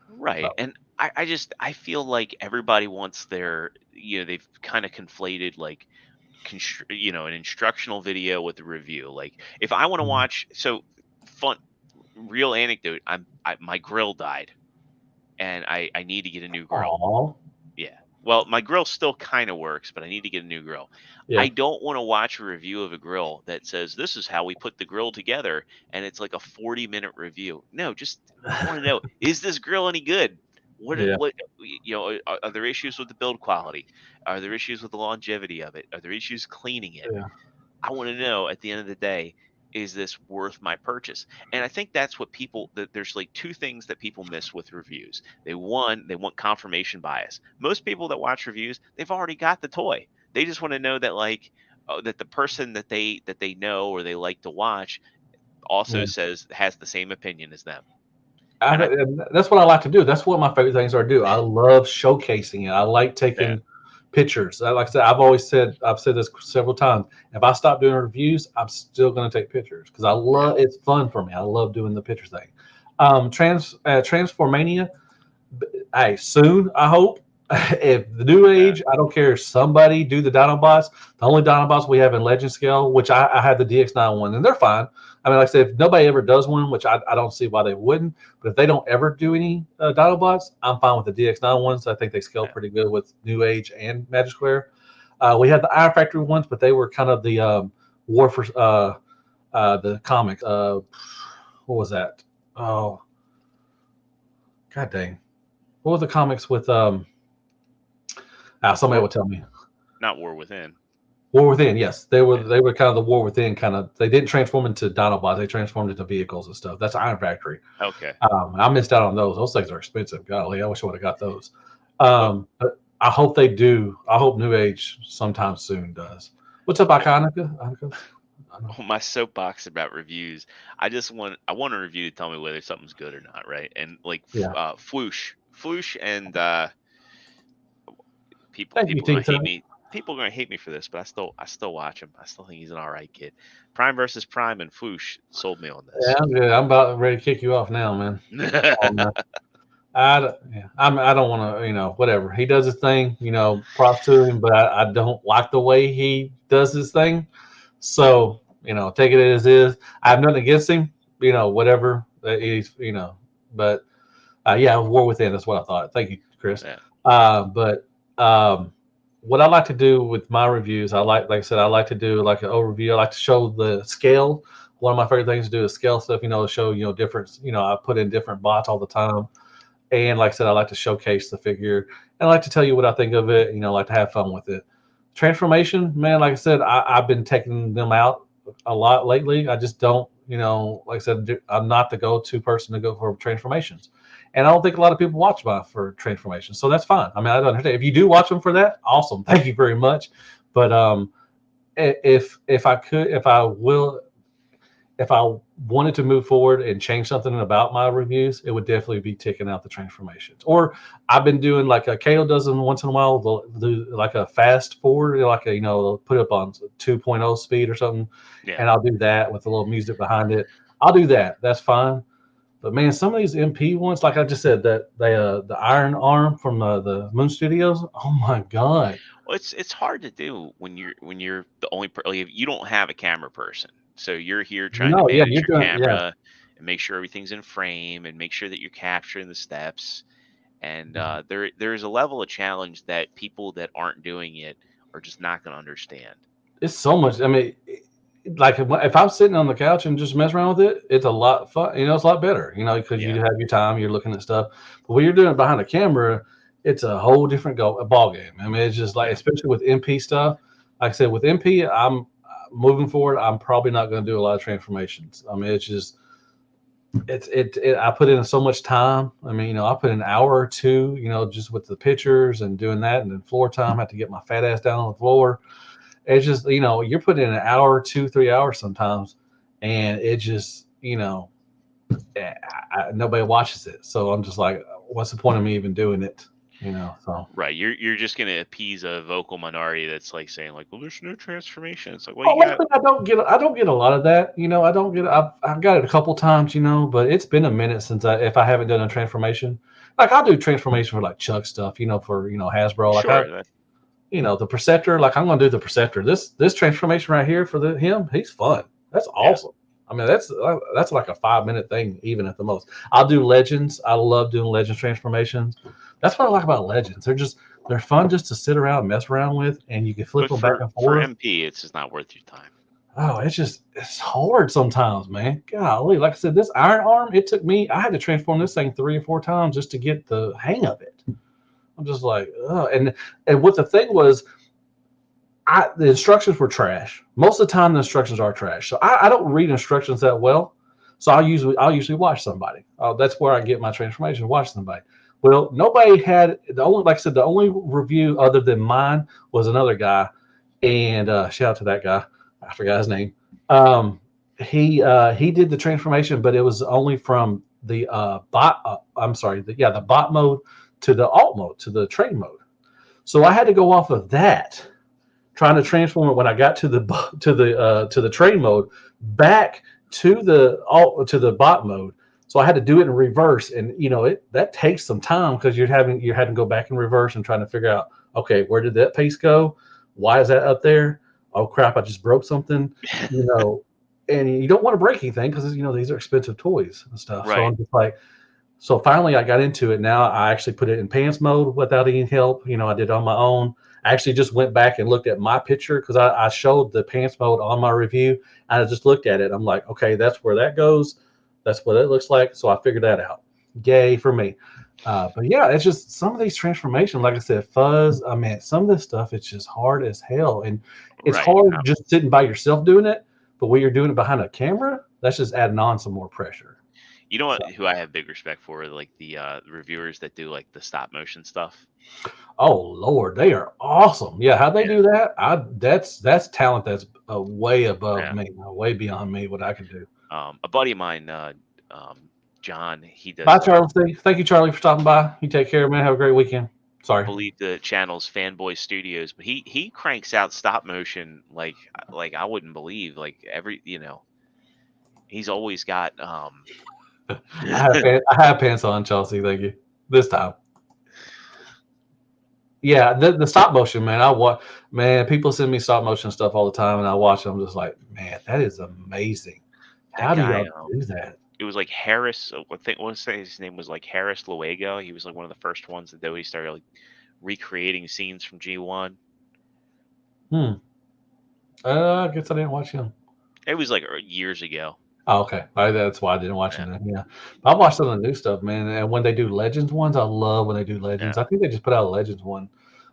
Right. So. And I feel like everybody wants their, they've kind of conflated like, an instructional video with a review. Like, if I want to watch, so fun, real anecdote, my grill died, and I need to get a new grill. Aww. Yeah. Well, my grill still kind of works, but I need to get a new grill. Yeah. I don't want to watch a review of a grill that says this is how we put the grill together, and it's like a 40-minute review. No, I want to know, is this grill any good? What are there issues with the build quality? Are there issues with the longevity of it? Are there issues cleaning it? Yeah. I want to know at the end of the day, is this worth my purchase? And I think that's what there's like two things that people miss with reviews. They want confirmation bias. Most people that watch reviews, they've already got the toy. They just want to know that that the person that they know or they like to watch also has the same opinion as them. That's what I like to do. That's what my favorite things are to do. I love showcasing it. I like taking pictures. Like I said, I've said this several times. If I stop doing reviews, I'm still going to take pictures, because I love it's fun for me. I love doing the picture thing. Transformania, hey, soon, I hope. If the new age, I don't care if somebody do the Dinobots. The only Dinobots we have in Legend scale, which I have the DX9 one, and they're fine. I mean, like I said, if nobody ever does one, which I don't see why they wouldn't, but if they don't ever do any Dinobots, I'm fine with the DX9 ones. I think they scale pretty good with New Age and Magic Square. We had the Iron Factory ones, but they were kind of the War for the comics. What was that? Oh, god dang! What was the comics with somebody will tell me. Not War Within. War Within, yes. They were kind of the War Within kind of. They didn't transform into Dinobots. They transformed into vehicles and stuff. That's Iron Factory. Okay. I missed out on those. Those things are expensive. Golly, I wish I would have got those. But I hope they do. I hope New Age sometime soon does. What's up, Iconica? My soapbox about reviews. I want a review to tell me whether something's good or not, right? And like Floosh and people gonna hate me. People are gonna hate me for this, but I still watch him. I still think he's an all right kid. Prime versus Prime and Floosh sold me on this. Yeah, I'm good. I'm about ready to kick you off now, man. I don't want to, whatever. He does his thing, props to him, but I don't like the way he does his thing. So, take it as is. I have nothing against him, whatever. He's, but War Within, that's what I thought. Thank you, Chris. Yeah. What I like to do with my reviews, like I said, I like to do like an overview. I like to show the scale, one of my favorite things to do is scale stuff. To show different. I put in different bots all the time, and like I said, I like to showcase the figure, and I like to tell you what I think of it. I like to have fun with it. Transformation, man. Like I said, I've been taking them out a lot lately. I just don't. Like I said, I'm not the go-to person to go for transformations. And I don't think a lot of people watch for transformations, so that's fine. I mean, I don't understand. If you do watch them for that, awesome. Thank you very much. But if I could, if I wanted to move forward and change something about my reviews, it would definitely be taking out the transformations. Or I've been doing like Kato does them once in a while. They'll do like a fast forward, like they'll put it up on 2.0 speed or something, and I'll do that with a little music behind it. I'll do that. That's fine. But man, some of these MP ones, like I just said, that the Iron Arm from the Moon Studios. Oh my god! Well, it's hard to do when you're the only like, you don't have a camera person, so you're here trying to manage your camera and make sure everything's in frame and make sure that you're capturing the steps. And there's a level of challenge that people that aren't doing it are just not going to understand. It's so much. I mean, like if I'm sitting on the couch and just mess around with it, it's a lot fun. It's a lot better. Because you have your time, you're looking at stuff. But when you're doing it behind a camera, it's a whole different ball game. I mean, it's just like, especially with MP stuff. Like I said, with MP, I'm moving forward. I'm probably not going to do a lot of transformations. I mean, it's just I put in so much time. I mean, I put an hour or two, just with the pictures and doing that, and then floor time. I have to get my fat ass down on the floor. It's just, you're putting in an hour, 2-3 hours sometimes, and it just, nobody watches it. So I'm just like, what's the point of me even doing it? So right, you're just gonna appease a vocal minority that's like saying like, well, there's no transformation. It's like, well, you got. I don't get a lot of that. I don't get. I've got it a couple times, but it's been a minute since if I haven't done a transformation. Like I'll do transformation for like CHUG stuff, for Hasbro. Like Sure. The Perceptor. Like I'm gonna do the Perceptor. This transformation right here for him, he's fun. That's awesome. I mean, that's like a 5-minute thing, even at the most. I'll do Legends. I love doing Legends transformations. That's what I like about Legends. They're fun just to sit around and mess around with, and you can flip them back and For forth. MP, it's just not worth your time. Oh, it's hard sometimes, man. Golly, like I said, this Iron Arm, I had to transform this thing 3 or 4 times just to get the hang of it. I'm just like, and what the thing was, the instructions were trash. Most of the time, the instructions are trash. So I don't read instructions that well. So I'll usually watch somebody. That's where I get my transformation. Watch somebody. Well, nobody had like I said, the only review other than mine was another guy, and shout out to that guy. I forgot his name. He did the transformation, but it was only from the bot. The bot mode to the alt mode to the train mode. So I had to go off of that, trying to transform it when I got to the train mode back to the bot mode. So I had to do it in reverse, and that takes some time because you're having to go back in reverse and trying to figure out, okay, where did that piece go? Why is that up there? Oh crap, I just broke something. And you don't want to break anything because these are expensive toys and stuff. Right. So I'm just like, so finally I got into it. Now I actually put it in pants mode without any help. I did it on my own. I actually just went back and looked at my picture because I showed the pants mode on my review. And I just looked at it. I'm like, okay, that's where that goes. That's what it looks like. So I figured that out. Yay for me. But yeah, it's just some of these transformations, like I said, fuzz. I mean, some of this stuff, it's just hard as hell. And it's hard just sitting by yourself doing it. But when you're doing it behind a camera, that's just adding on some more pressure. You know what? Who I have big respect for, like the reviewers that do like the stop motion stuff. Oh Lord, they are awesome. Yeah, how they do that? That's talent that's way above me, way beyond me. What I can do. A buddy of mine, John, he does. Bye, Charlie. Thank you, Charlie, for stopping by. You take care, man. Have a great weekend. Sorry. I believe the channel's Fanboy Studios, but he cranks out stop motion like I wouldn't believe. Like he's always got. I have pants on, Chelsea. Thank you. This time. Yeah, the stop motion, man. People send me stop motion stuff all the time, and I watch them. I'm just like, man, that is amazing. How do y'all do that? It was like Harris. I want to say his name was like Harris Luego. He was like one of the first ones that he started like recreating scenes from G1. I guess I didn't watch him. It was like years ago. Oh, okay. That's why I didn't watch Yeah. them. Yeah, I watched some of the new stuff, man. And when they do Legends ones, I love when they do Legends. Yeah. I think they just put out a Legends one.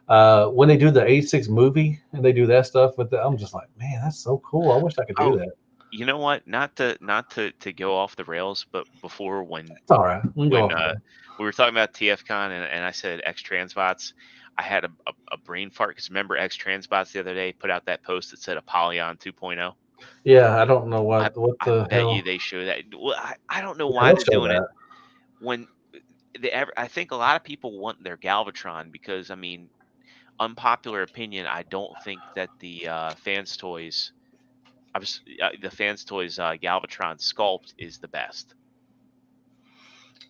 When they do the '86 movie and they do that stuff with I'm just like, man, that's so cool. I wish I could do Oh, that. you know what? Not to go off the rails, but before It's all right. We can go when off of that. we were talking about TFcon and I said X-Transbots, I had a brain fart because remember X-Transbots the other day put out that post that said Apollyon 2.0. Yeah, I don't know I what I the bet you hell. they show that. Well, I don't know Yeah, why they'll they're show doing it that. when I think a lot of people want their Galvatron because I mean, unpopular opinion, I don't think that the fans toys the fans toys Galvatron sculpt is the best.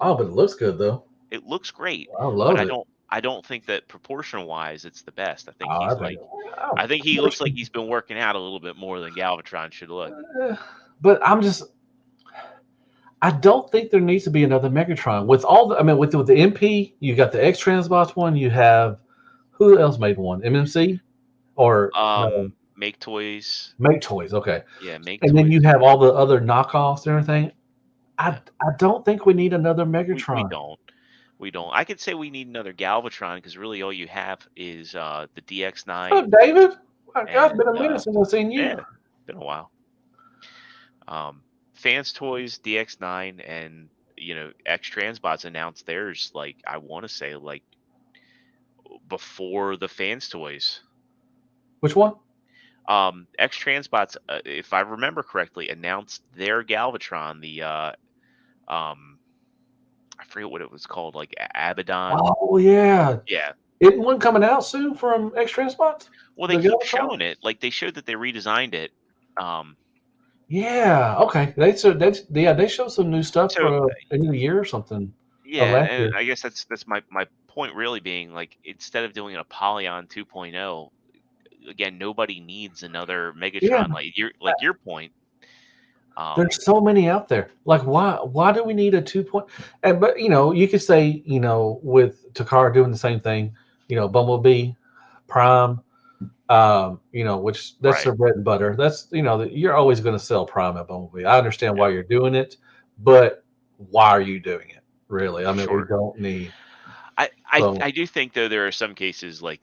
Oh, but it looks good though. It looks great, I but love it. I don't think that proportional wise it's the best. Oh, I think. Oh, I think he looks like he's been working out a little bit more than Galvatron should look. but I don't think there needs to be another Megatron. With all the, I mean, with the MP, you got the X-Transbots one. You have who else made one? MMC or no? Make toys. Make Toys. Okay, Yeah, make and then toys. you have all the other knockoffs and everything. Yeah. I don't think we need another We Megatron. don't. We don't. I could say we need another Galvatron because really all you have is the Oh, DX9 David. My God, it's and been a minute since I've seen you. yeah, been a while. Fans Toys, DX9, and X Transbots announced theirs like I want to say like before the Fans Toys. Which one? X Transbots, if I remember correctly, announced their Galvatron, the I forget what it was called, like Abaddon. Oh yeah, Yeah. isn't one coming out soon from X-Transbots? Well, The they keep Galvatron? showing it. Like they showed that they redesigned it. Um, Yeah. Okay. They showed some new stuff so for end of the year or something. Or yeah, last and year. I guess that's my point really being like instead of doing an Apollyon 2.0, again, nobody needs another Yeah. Megatron. Like your point. There's so many out there. Like, why do we need a 2 point? And but you could say, with Takara doing the same thing, Bumblebee, Prime, which that's Right. their bread and butter. That's you're always going to sell Prime at Bumblebee. I understand Yeah. why you're doing it, but why are you doing it? Really? I mean, we Sure. don't need. I do think though there are some cases like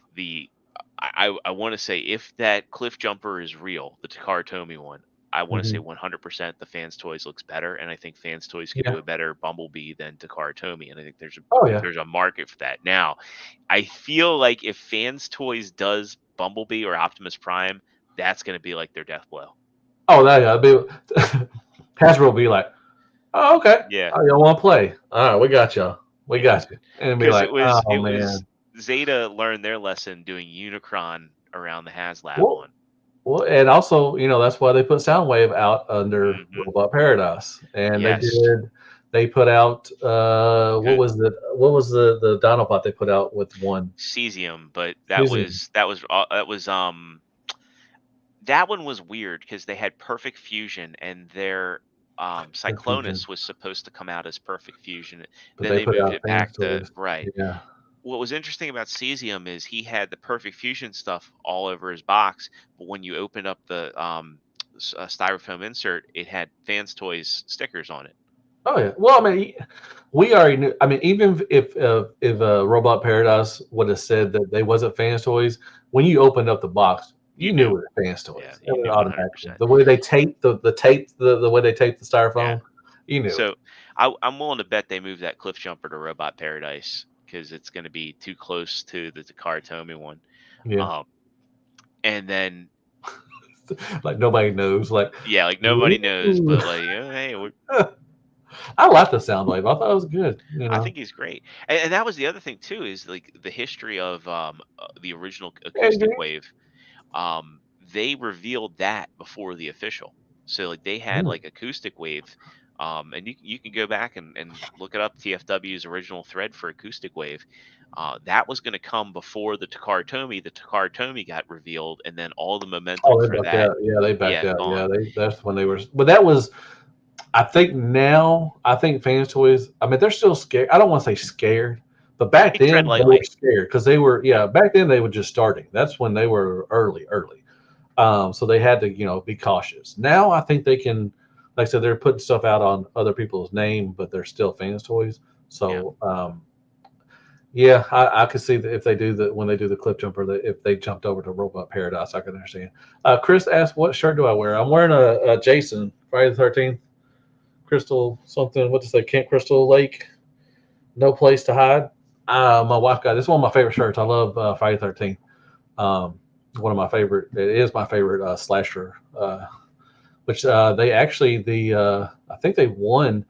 I want to say if that cliff jumper is real, the Takara Tomy one, I want to say Mhm. 100% the Fans Toys looks better, and I think Fans Toys could do Yeah. a better Bumblebee than Takara Tomy, and I think Oh yeah. there's a market for that. Now, I feel like if Fans Toys does Bumblebee or Optimus Prime, that's going to be like their death blow. Oh, yeah. Hasbro will be like, oh, okay. Yeah, Oh, y'all want to play? All right, we got y'all. We got you. And it'd be because like, oh it was man. Zeta learned their lesson doing Unicron around the HasLab Well, one. well, and also, that's why they put Soundwave out under Hmm. Robot Paradise, and Yes. they put out what Good. was the Dinobot they put out with one Cesium, but Cesium. that one was weird because they had Perfect Fusion and their Fusion, Cyclonus was supposed to come out as Perfect Fusion. but Then they they put moved out it Fans back to Toys. right. Yeah. What was interesting about Cesium is he had the Perfect Fusion stuff all over his box, but when you opened up the styrofoam insert, it had Fans Toys stickers on it. Oh yeah. Well, I mean, we already knew. I mean, even if Robot Paradise would have said that they wasn't Fans Toys, when you opened up the box, you knew it was Fans Toys. Yeah, It you was knew automatically 100%. the way they tape the way they tape the Yeah. styrofoam. You knew it. So I'm willing to bet they move that Cliff Jumper to Robot Paradise because it's going to be too close to the Takara Tomy one. Yeah. And then Like nobody knows. Like, yeah, like nobody knows, ooh. but like hey, I like the sound wave. I thought it was good. I think he's great. And that was the other thing too is like the history of the original Hey, acoustic dude. wave. They revealed that before the official. So like they had like acoustic wave. And you can go back and look it up. TFW's original thread for acoustic wave. That was going to come before the Takara Tomy. The Takara Tomy got revealed, and then all the momentum Oh, they for backed that. out. Yeah, they backed out. Gone. Yeah, that's when they were. But that was. I think Fans Toys. I mean, they're still scared. I don't want to say scared, but back They tread then they were lightly. scared because they were. Yeah, back then they were just starting. That's when they were early. So they had to, be cautious. Now I think they can, like I said, they're putting stuff out on other people's name, but they're still fans toys. Yeah. So yeah, I could see that if they do when they do the clip jumper, that if they jumped over to Robot Paradise, I can understand. Chris asked, "What shirt do I wear?" I'm wearing a Jason Friday the 13th Crystal something. What to say? Camp Crystal Lake. No place to hide. My wife got this. Is one of my favorite shirts. I love Friday the 13th. One of my favorite. It is my favorite slasher. Which they actually I think they won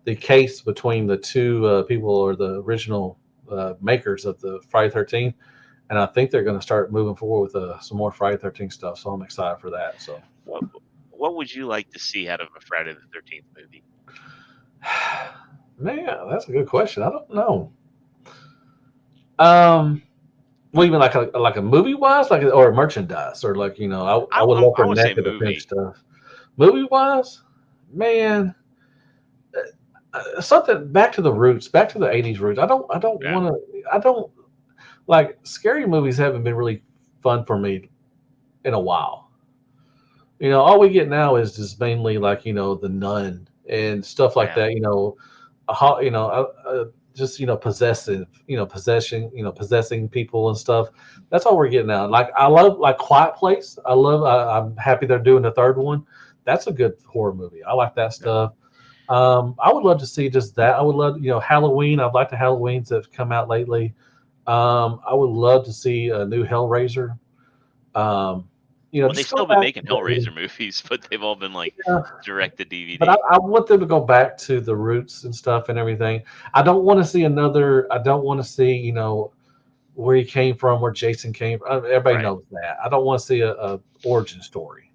the case between the two people or the original makers of the Friday 13th, and I think they're going to start moving forward with some more Friday 13th stuff. So I'm excited for that. So, what would you like to see out of a Friday the 13th movie? man, that's a good question. I don't know. Well, even like a movie wise, or merchandise, or I would love for would neck say of the movie. pinch stuff. Movie wise, man. Something back to the roots, back to the 80s roots. I don't Yeah. want to. I don't like scary movies. Haven't been really fun for me in a while. All we get now is just mainly the Nun and stuff like Yeah. that. Just possessive, possessing people and stuff. That's all we're getting now. Like I love Quiet Place. I'm happy they're doing the third one. That's a good horror movie. I like that stuff. I would love to see just that. I would love, Halloween. I've liked the Halloweens that have come out lately. I would love to see a new Hellraiser. Well, they've still been making Hellraiser movies, but they've all been direct to DVD. But I want them to go back to the roots and stuff and everything. I don't want to see I don't want to see, where he came from, where Jason came from. Everybody knows that. I don't want to see a origin story.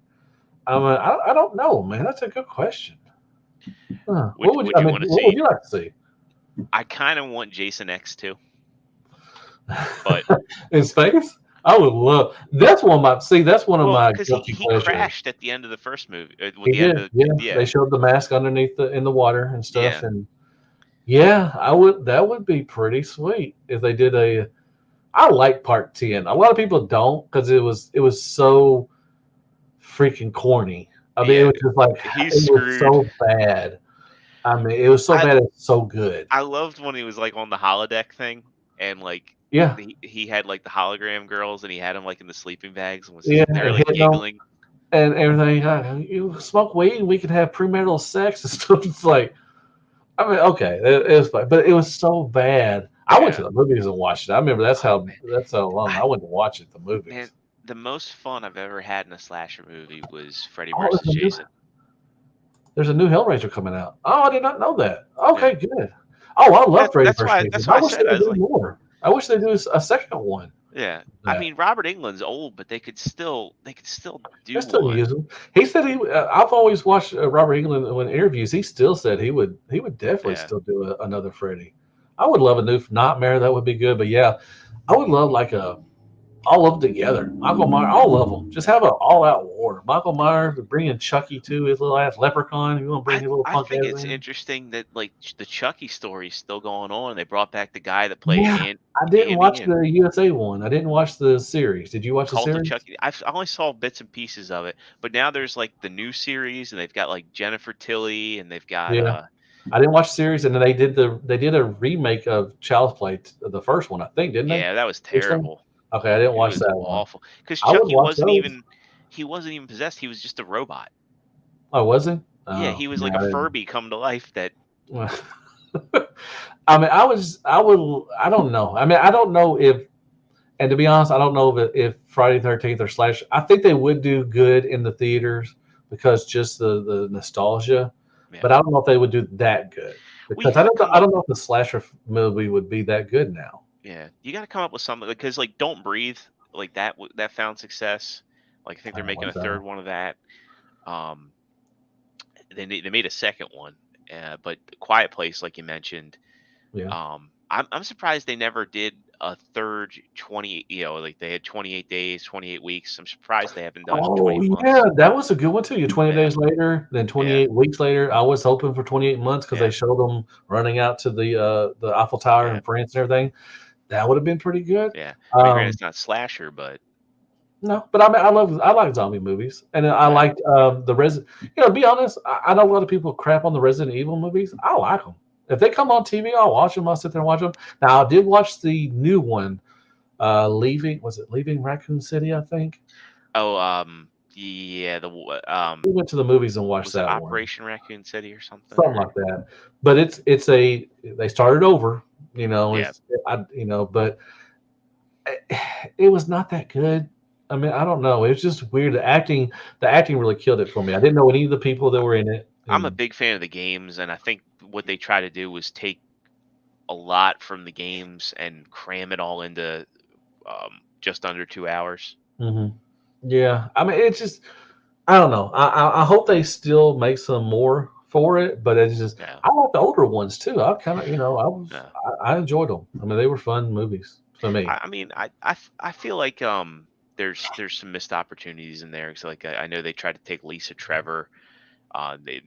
I don't know, man. That's a good question. What would you like to see? I kind of want Jason X too. But in space, I would love. That's one of my because he crashed at the end of the first movie. He did. They showed the mask underneath in the water and stuff, and I would. That would be pretty sweet if they did a. I like Part 10. A lot of people don't because it was so freaking corny. I mean, it was just was so bad. I mean, it was so bad. It's so good. I loved when he was on the holodeck thing and he had the hologram girls and he had them in the sleeping bags and was they're giggling and everything. You smoke weed and we can have premarital sex and stuff. It's I mean, okay, it was fine, but it was so bad. I went to the movies and watched it. I remember that's how long I went to watch it. The movies. Man, the most fun I've ever had in a slasher movie was Freddy vs. Jason. There's a new Hellraiser coming out. Oh, I did not know that. Okay, good. Oh, I love Freddy vs. Jason. That's why I said they do more. I wish they do a second one. Yeah, I mean Robert Englund's old, but they could still do. They're still use him. He said I've always watched Robert Englund when interviews. He still said he would definitely still do another Freddy. I would love a new Nightmare. That would be good. But yeah, I would love all of them together. Michael Myers, all of them. Just have an all-out war. Michael Myers, bringing Chucky to his little ass leprechaun. You want to bring his little punk ass in? I think it's interesting that the Chucky story is still going on. They brought back the guy that played. I didn't watch the USA one. I didn't watch the series. Did you watch the series? Chucky. I only saw bits and pieces of it. But now there's the new series, and they've got Jennifer Tilly, and they've got. I didn't watch the series, and then they did a remake of Child's Play, the first one, I think, didn't they? Yeah, that was terrible. Okay, I didn't watch that one. Awful. Because Chucky wasn't even possessed. He was just a robot. Oh, was he? Yeah, he was a Furby come to life. That. I mean, I don't know. I mean, I don't know if, and to be honest, I don't know if Friday the 13th or Slash. I think they would do good in the theaters because just the nostalgia. Yeah. But I don't know if they would do that good because I don't know if the slasher movie would be that good now. Yeah, you got to come up with something because Don't Breathe, that found success. I think they're making a third one of that. They made a second one, but Quiet Place, like you mentioned. Yeah. I'm surprised they never did a third 20. They had 28 days, 28 weeks. I'm surprised they haven't done. 20 months. Yeah, that was a good one too. 20 days later, then 28 weeks later. I was hoping for 28 months because they showed them running out to the Eiffel Tower in France and everything. That would have been pretty good. Yeah, I mean, it's not slasher, but No, but I mean, I like zombie movies, and I Yeah. liked the Resident. To be honest, I know a lot of people crap on the Resident Evil movies. I like them. If they come on TV, I'll watch them. I'll sit there and watch them. Now, I did watch the new one, Leaving Raccoon City? I think Oh, yeah. we went to the movies and watched Was it that one, Operation Raccoon City or something? something like that. But it's a they started over. Yeah. But it was not that good. I mean, I don't know. It was just weird. The acting really killed it for me. I didn't know any of the people that were in it, I'm a and big fan of the games, and I think what they try to do was take a lot from the games and cram it all into just under 2 hours. hmm yeah. I mean, it's just I don't know. I hope they still make some more for it, but it's just Yeah. I like the older ones too. I kind of Yeah. I enjoyed them. I mean, they were fun movies for me. I mean, I feel like there's some missed opportunities in there. So like I know they tried to take Lisa Trevor.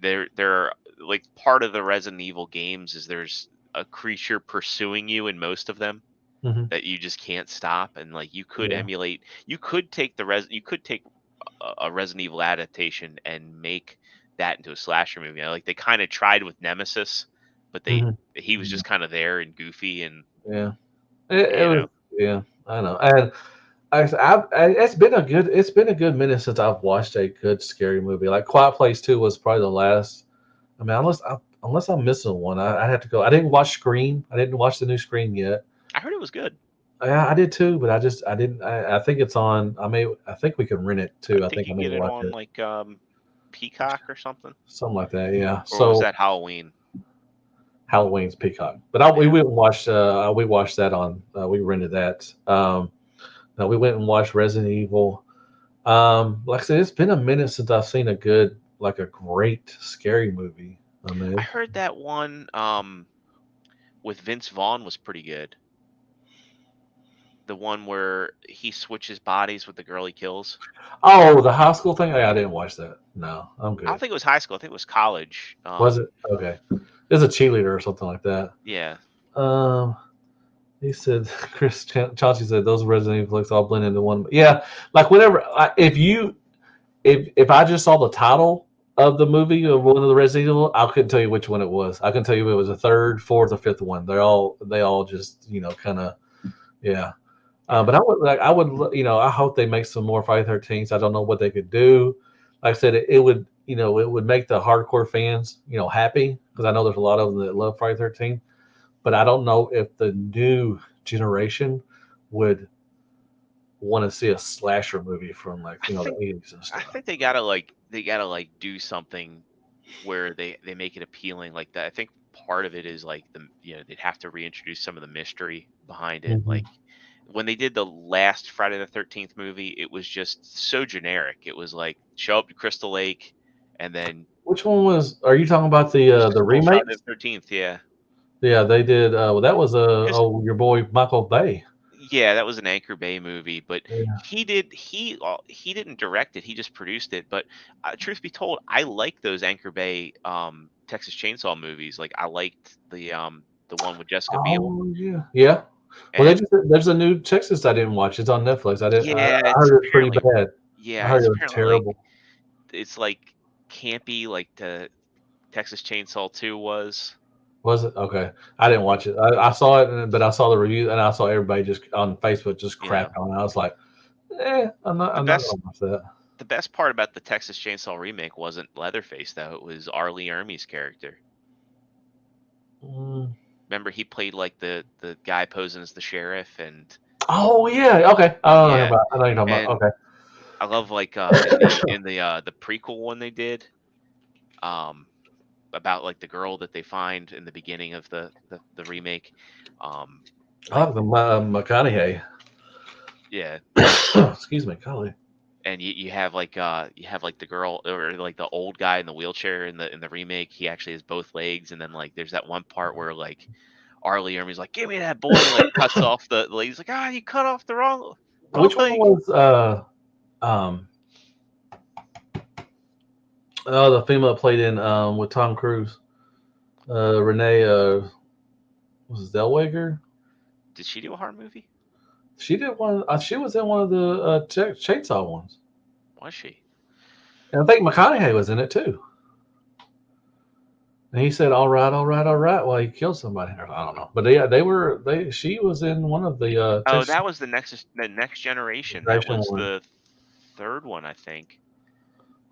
They're like part of the Resident Evil games is there's a creature pursuing you in most of them hmm that you just can't stop, and like Yeah. you could take you could take a Resident Evil adaptation and make that into a slasher movie. Like they kind of tried with Nemesis, but hmm he was Yeah. just kind of there and goofy, and Yeah. It you was. know. Yeah. I know. And it's been a good minute since I've watched a good scary movie. Like Quiet Place 2 was probably the last. I mean, unless I'm missing one, I'd have to go. I didn't watch Scream. I didn't watch the new Scream yet. I heard it was good. Yeah, I did too, but I didn't. I think it's on. I think we can rent it I too. I think think you I can may get it watch on it. like Peacock or something, Something like that. Yeah. or was So that Halloween? Halloween's Peacock, but we Yeah. went and watched. We watched that on. We rented that. No, we went and watched Resident Evil. Like I said, it's been a minute since I've seen a great scary movie. I I mean, heard that one with Vince Vaughn was pretty good. The one where he switches bodies with the girl he kills. oh, the high school thing. I didn't watch that. No, I'm I don't good. think it was high school. I think it was college. Was it okay? It's a cheerleader or something like that. Yeah. Um, he said, Chauncey said those Resident Evil flicks all blend into one. Yeah, like whenever if I just saw the title of the movie of one of the Resident Evil, I couldn't tell you which one it was. I can tell you if it was the third, fourth, or fifth one. They all just kind of yeah. Yeah. But I hope they make some more Friday 13s. I don't know what they could do. Like I said, it would make the hardcore fans happy because I know there's a lot of them that love Friday 13. But I don't know if the new generation would want to see a slasher movie from like I the think 80s and I stuff. think they gotta like do something where they make it appealing like that. I think part of it is like they'd have to reintroduce some of the mystery behind it. hmm Like when they did the last Friday the 13th movie, it was just so generic. It was like show up to Crystal Lake, and then Which one was? Are you talking about it was the just called Friday remakes? the 13th. Yeah. Yeah, they did. Well, that was Just your boy Michael Bay. Yeah, that was an Anchor Bay movie, but Yeah. he didn't direct it. He just produced it. But truth be told, I like those Anchor Bay Texas Chainsaw movies. Like I liked the one with Jessica Biel, Oh yeah, yeah. Well, and there's a new Texas I didn't watch. It's on Netflix. I didn't. yeah, I it's heard it's pretty apparently bad. I yeah, heard it's it was apparently like terrible. it's like campy like the Texas Chainsaw 2 was. Was it okay? I didn't watch it. I saw it, but I saw the review, and I saw everybody just on Facebook just Yeah. crap on it. I was like, I'm not. The I'm not best gonna watch that. the best part about the Texas Chainsaw remake wasn't Leatherface though. It was Arlie Ermey's character. Mm. Remember he played like the guy posing as the sheriff, and Oh yeah. Okay. yeah, I know you're talking about. and Okay. I love like in the prequel one they did um about like the girl that they find in the beginning of the remake. I Like like the McConaughey. yeah, Excuse me, golly. and you have like the girl or like the old guy in the wheelchair in the remake. He actually has both legs, and then like there's that one part where like Arlie Ermey's like, "Give me that boy!" And, like cuts off the legs. Like, you cut off the wrong Which one leg. was um the female played in with Tom Cruise? Renee was it Zellweger? Did she do a horror movie? She did one. She was in one of the Chainsaw ones, Was she? and I think McConaughey was in it too. And he said, "All right, all right, all right," while he killed somebody. I don't know, but yeah, they were. They She was in one of the Oh, that was the next generation. That Generation was one. the third one, I think.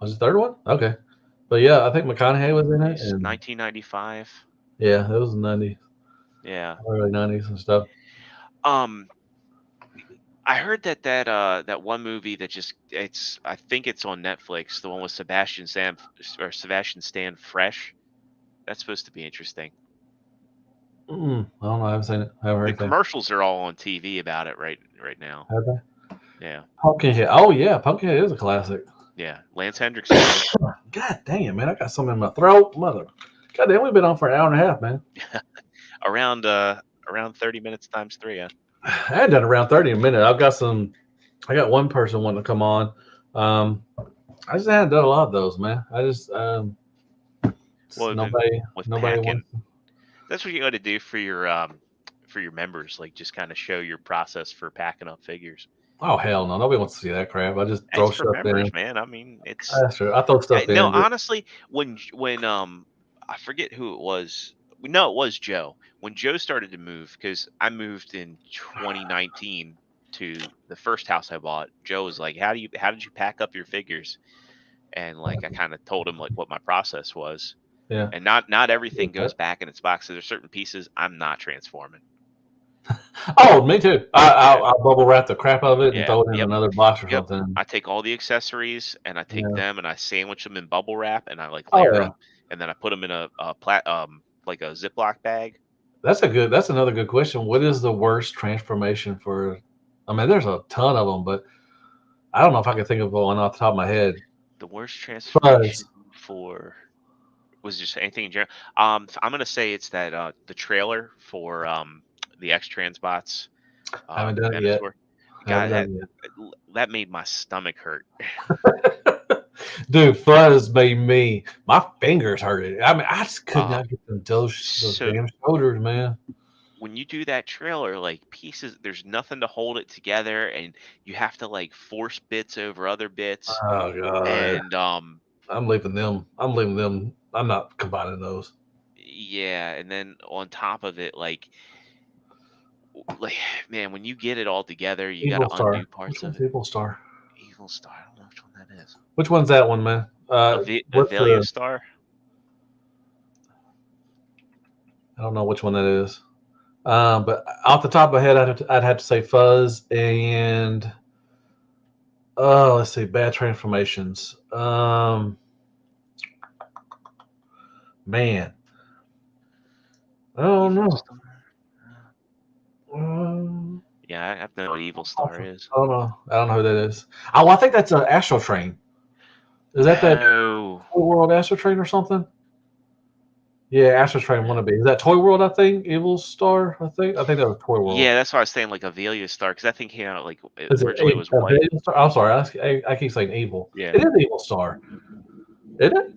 Was it the third one? Okay, but yeah, I think McConaughey was in it, It's and 1995. yeah, it was the '90s, Yeah. early '90s and stuff. Um, I heard that one movie that I think it's on Netflix, the one with Sebastian Stan Fresh. That's supposed to be interesting. I don't know. I haven't seen it. I haven't heard The anything. commercials are all on TV about it right now. Have they? Yeah. Pumpkinhead. Oh yeah, Pumpkinhead is a classic. Yeah. Lance Hendrickson in it. God damn, man, I got something in my throat, mother. God damn, we've been on for an hour and a half, man. around 30 minutes times 3. Yeah. I had done around 30 a minute. I got one person wanting to come on. I just hadn't done a lot of those, man. I just Well, nobody with nobody packing, wants. that's what you got to do for your members. Like, just kind of show your process for packing up figures. Oh hell no, nobody wants to see that crap. I just throw It's for stuff in. members, man. I mean, it's That's true. I throw stuff no. in. Honestly, when I forget who it was. No, it was Joe. When Joe started to move, because I moved in 2019 to the first house I bought. Joe was like, how did you pack up your figures?" And like, I kind of told him like what my process was. Yeah. And not everything goes back in its box. So there's certain pieces I'm not transforming. Oh, me too. I'll bubble wrap the crap out of it and Yeah. throw it in Yep. another box or Yep. something. I take all the accessories and I take Yeah. them and I sandwich them in bubble wrap and I like Oh layer yeah. them and then I put them in a like a Ziploc bag. That's another good question. What is the worst transformation for? I mean, there's a ton of them, but I don't know if I can think of one off the top of my head. The worst Fuzz. transformation for was just anything in general. So I'm gonna say it's that the trailer for the X-Transbots I haven't done it yet. Venusaur. I haven't God, done it that made my stomach hurt. yet. Dude, Fuzz made my fingers hurted. I mean, I just could Um, not get those so damn shoulders, man. when you do that trailer, like pieces, there's nothing to hold it together, and you have to like force bits over other bits, Oh god, and I'm leaving them. I'm leaving them. I'm not combining those. yeah, and then on top of it, like man, when you get it all together, you got Evil to undo Star. Which parts of one's it. Evil Star? Evil Star, I don't know which one that is. Which one's that one, man? What's Avelia the? Star. I don't know which one that is. But off the top of my head, I'd have to say Fuzz and let's see, bad transformations. Man, I don't Evil know. Star. Um, Yeah, I have to know what Evil Star is. I don't know. I don't know who that is. Oh, I think that's an Astro Train. Is that No. Toy World Astro Train or something? Yeah, Astro Train wannabe. Is that Toy World? I think Evil Star. I think that was Toy World. Yeah, that's why I was saying like Avelia Star, because that thing came out like Is it originally it was white. Evil Star? I'm sorry. I keep saying Evil. Yeah. It is Evil Star. Isn't it?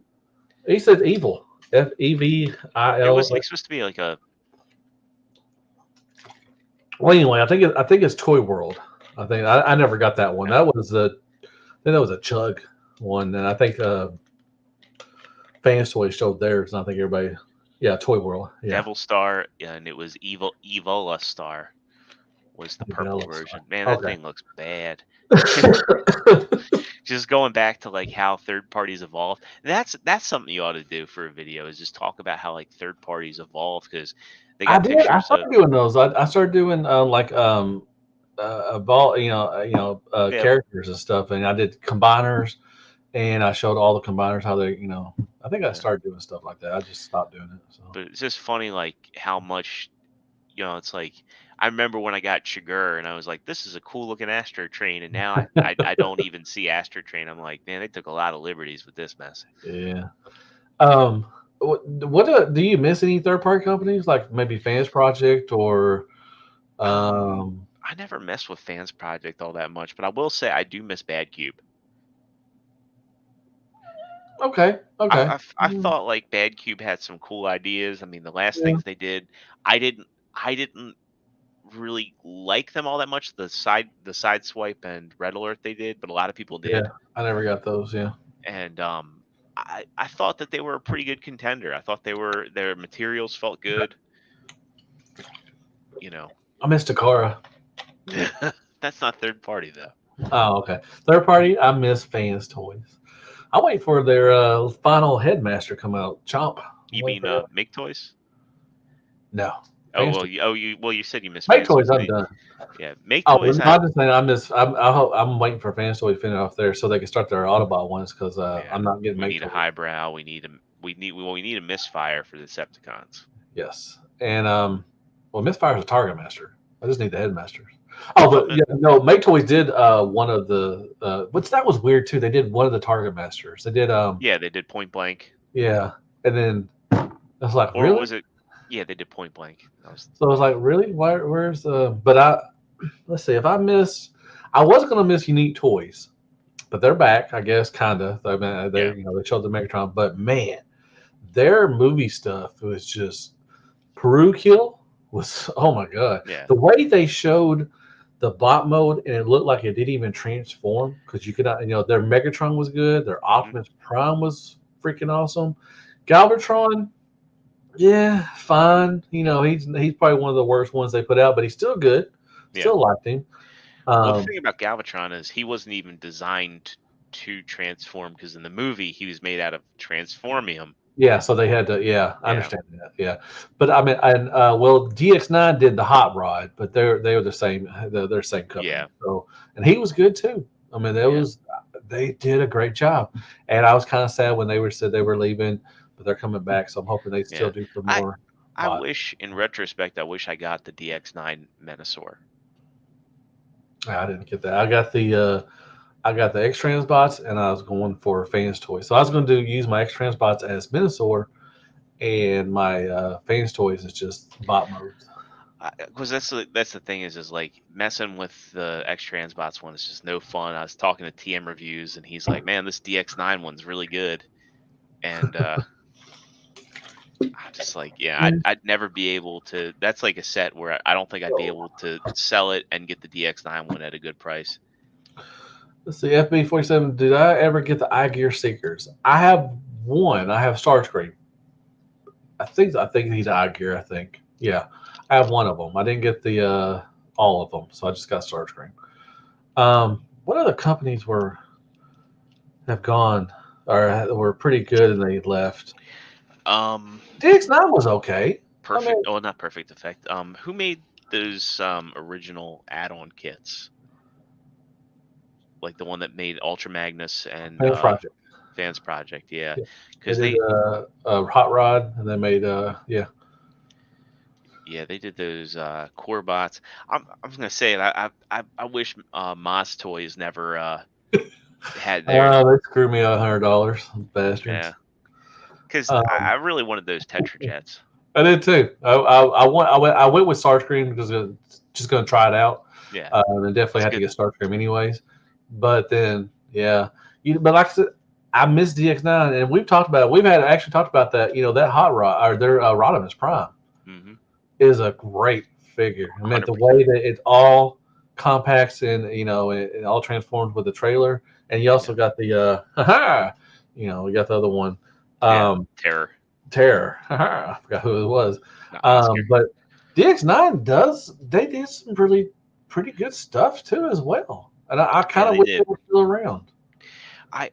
He says Evil. FEVIL. It was like supposed to be like a. Well, anyway, I think it's Toy World. I think I never got that one. That was I think that was a Chug one, and I think Fans Toys showed theirs, and I think everybody, yeah, Toy World, yeah. Devil Star, and it was Evola Star was the purple Evola Star. version. Man, that Okay. thing looks bad. Just going back to like how third parties evolved. That's something you ought to do for a video, is just talk about how like third parties evolve, because they got pictures I started doing those. I started doing like a ball, characters and stuff, and I did combiners, and I showed all the combiners how they, I think I started doing stuff like that. I just stopped doing it. So. But it's just funny, like how much, it's like I remember when I got CHUG and I was like, this is a cool looking Astro Train, and now I don't even see Astro Train. I'm like, man, they took a lot of liberties with this mess. Yeah. What do you miss any third party companies, like maybe Fans Project or? I never messed with Fans Project all that much, but I will say I do miss Bad Cube. Okay. I thought like Bad Cube had some cool ideas. I mean, the last things they did, I didn't really like them all that much. The side swipe and red alert they did, but a lot of people did. Yeah, I never got those. Yeah. And I thought that they were a pretty good contender. I thought their materials felt good. You know, I miss Takara. that's not third party though. Oh, okay. Third party, I miss Fans Toys. I wait for their final Headmaster come out. Chomp. You Wait mean for that. Make Toys? No. Oh Fans well, Toys. you said you missed Make Fans Toys, Toys. I'm done. Yeah, Make Oh, Toys. I'm just saying, I'm waiting for Fans Toys to finish off there so they can start their Autobot ones because I'm not getting we Make need a Toys. highbrow. We need a Misfire for the Decepticons. Yes, and well, Misfire's a Target Master. I just need the Headmasters. Oh, but yeah, no, Make Toys did one of the which that was weird too. They did one of the Target Masters. They did Yeah, they did Point Blank. yeah, and then I was like, Or really? was it? Yeah, they did Point Blank. So I was like, really? Where's the? But let's see. If I was gonna miss Unique Toys, but they're back, I guess, kinda. I mean, they they showed the Megatron, but man, their movie stuff was just Perukill was oh my god. Yeah. The way they showed the bot mode and it looked like it didn't even transform because you could not, their Megatron was good, their Optimus Prime was freaking awesome. Galvatron, yeah, fine. He's probably one of the worst ones they put out, but he's still good. Still liked him. Well, the thing about Galvatron is he wasn't even designed to transform because in the movie he was made out of transformium. Yeah, so they had to. Yeah, I understand that. Yeah, but I mean, and DX9 did the hot rod, but they were the same. They're same company. Yeah. So and he was good too. I mean, they did a great job, and I was kind of sad when said they were leaving, but they're coming back. So I'm hoping they still do some more. I wish, in retrospect, I got the DX9 Menasor. I didn't get that. I got the X-Transbots, and I was going for Fans Toys. So I was going to use my X-Transbots as Menasor, and my Fans Toys is just bot modes. Because that's the thing is like messing with the X-Transbots one is just no fun. I was talking to TM Reviews, and he's like, "Man, this DX9 one's really good," and I'm just like, I'd never be able to. That's like a set where I don't think I'd be able to sell it and get the DX9 one at a good price. Let's see, FB47. Did I ever get the iGear Seekers? I have one. I have Starscream. I think he's iGear. I think. Yeah, I have one of them. I didn't get the all of them, so I just got Starscream. What other companies have gone or were pretty good and they left? DX9 was okay. Perfect. Not Perfect Effect. Who made those original add-on kits? Like the one that made Ultra Magnus and Fans Project, yeah. Because they did Hot Rod, and they made yeah, they did those core bots. I'm gonna say it. I wish Moz Toys never had their. They screwed me out $100, bastards. Yeah. Because I really wanted those Tetra Jets. I did too. I went with Starscream because just going to try it out. Yeah. And definitely had to get Starscream anyways. But then, but like I said, I miss DX9, and we've talked about it. We've actually talked about that. That Hot Rod or their Rodimus Prime is a great figure. I mean, 100%. The way that it all compacts and it all transforms with the trailer, and you also got the we got the other one. Terror. I forgot who it was. But DX9 they did some really pretty good stuff too as well. And I kind of wish they were still around. I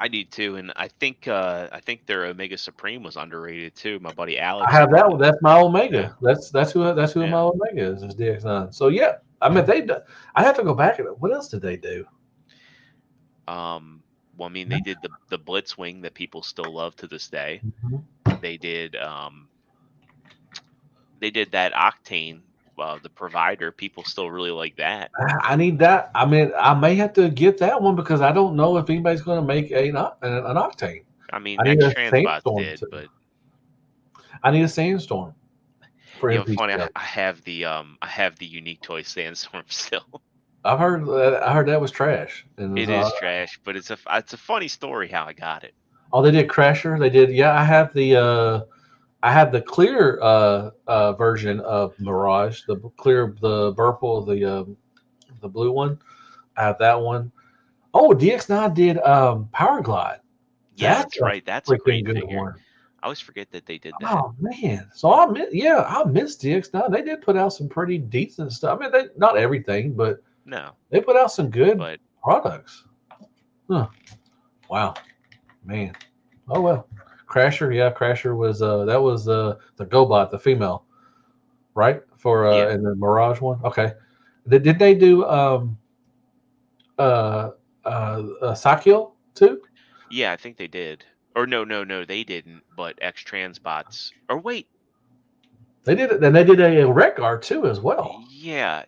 need to, and I think their Omega Supreme was underrated too. My buddy Alex. I have that one. That's my Omega. Yeah. That's who my Omega is DX9. So yeah, I mean I have to go back at it. What else did they do? Well, I mean, they did the Blitzwing that people still love to this day. Mm-hmm. They did that Octane, the Provider. People still really like that. I need that. I mean, I may have to get that one because I don't know if anybody's going to make an Octane. I mean, X-Transbots did, but I need a Sandstorm. Funny. I have the Unique Toy Sandstorm still. I heard that was trash. It is trash, but it's a funny story how I got it. Oh, they did Crasher. They did. Yeah, I have the I have the clear version of Mirage, the clear, the purple, the blue one. I have that one. Oh, DX9 did Power Glide. Yeah, That's that's a right. That's a freaking great good figure. one. I always forget that they did that. Oh man! So I miss DX9. They did put out some pretty decent stuff. I mean, they not everything, but No, they put out some good but products. Huh. Wow, man. Oh well. Crasher, yeah, Crasher was that was the GoBot, the female, right? For yeah, in the Mirage one. Okay. Did they do uh Sakio too? yeah, I think they did. Or no, they didn't. But X-Transbots. Or wait, They did it, and they did a Rekgar too as well. yeah,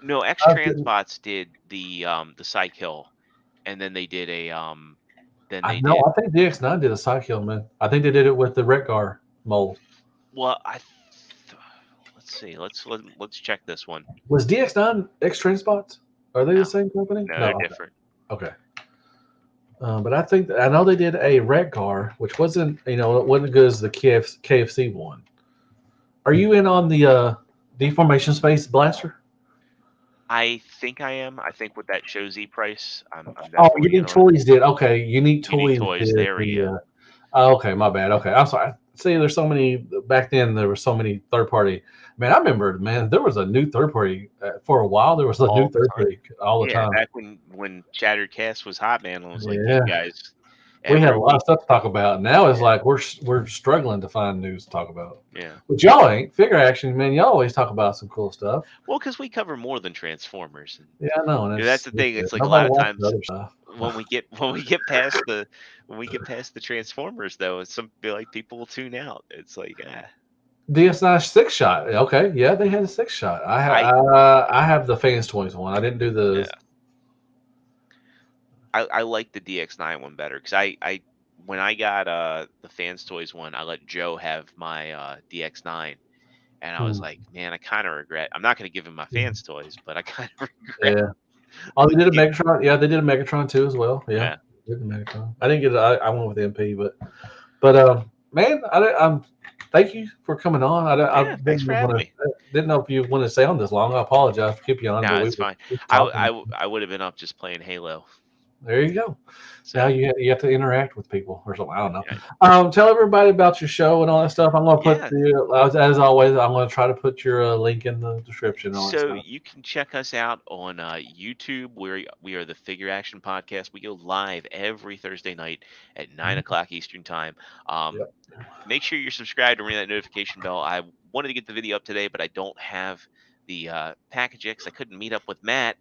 no, I didn't- X-Transbots did the Psykill, and then they did a then I they know. did. I think DX9 did a Sakio, man. I think they did it with the Rekgar mold. Well, let's see. Let's check this one. Was DX9 X-Transbots? Are they the No, same company? no, No. they're Okay. different. Okay. But I know they did a Rekgar, which wasn't it wasn't as good as the KFC one. Are you in on the deformation space blaster? I think I am. I think with that show Z price, I'm Oh, definitely in Unique on it. Toys did. Okay, Unique Unique Toys Toys. did There we the. go. Oh, okay, my bad. Okay, I'm sorry. See, there's so many back then. There were so many third party. Man, I remember. Man, there was a new third party for a while. There was a new All the third time. party all the Yeah, time. back when Shattered Cast was hot, man, it was like you Yeah, guys we had every a lot week. of stuff to talk about. Now it's Yeah, like we're struggling to find news to talk about. yeah. But y'all ain't figure action, man. Y'all always talk about some cool stuff. Well, because we cover more than Transformers, and Yeah, I know, and that's the thing. It's like a nobody lot of watches times other stuff. when we get past the Transformers, though, it's some feel like people will tune out. It's like DS9 six shot. Okay, yeah, they had a six shot. I I have the fans toys one. I didn't do yeah, the. I like the DX9 one better because I when I got the Fans Toys one, I let Joe have my DX9, and I was Hmm, like, man, I kind of regret. I'm not going to give him my Fans Toys, but I kind of regret. yeah. Oh, they did a It, Megatron. Yeah, they did a Megatron too as well. Yeah, yeah, they did the Megatron. I didn't get it. I went with MP, but man, I'm. Thank you for coming on. I yeah. Thanks didn't for having want to. me. Didn't know if you wanted to stay on this long. I apologize for keeping you on, but No, we it's were fine. just talking. I would have been up just playing Halo. There you go. Now So you have to interact with people or something. I don't know. yeah, Tell everybody about your show and all that stuff. I'm going to put yeah. as always, I'm going to try to put your link in the description and all that So stuff. you can check us out on YouTube, where we are the Figure Action Podcast. We go live every Thursday night at 9 o'clock Eastern Time. Um, Yep. Make sure you're subscribed and ring that notification bell. I wanted to get the video up today, but I don't have the package yet 'cause I couldn't meet up with Matt.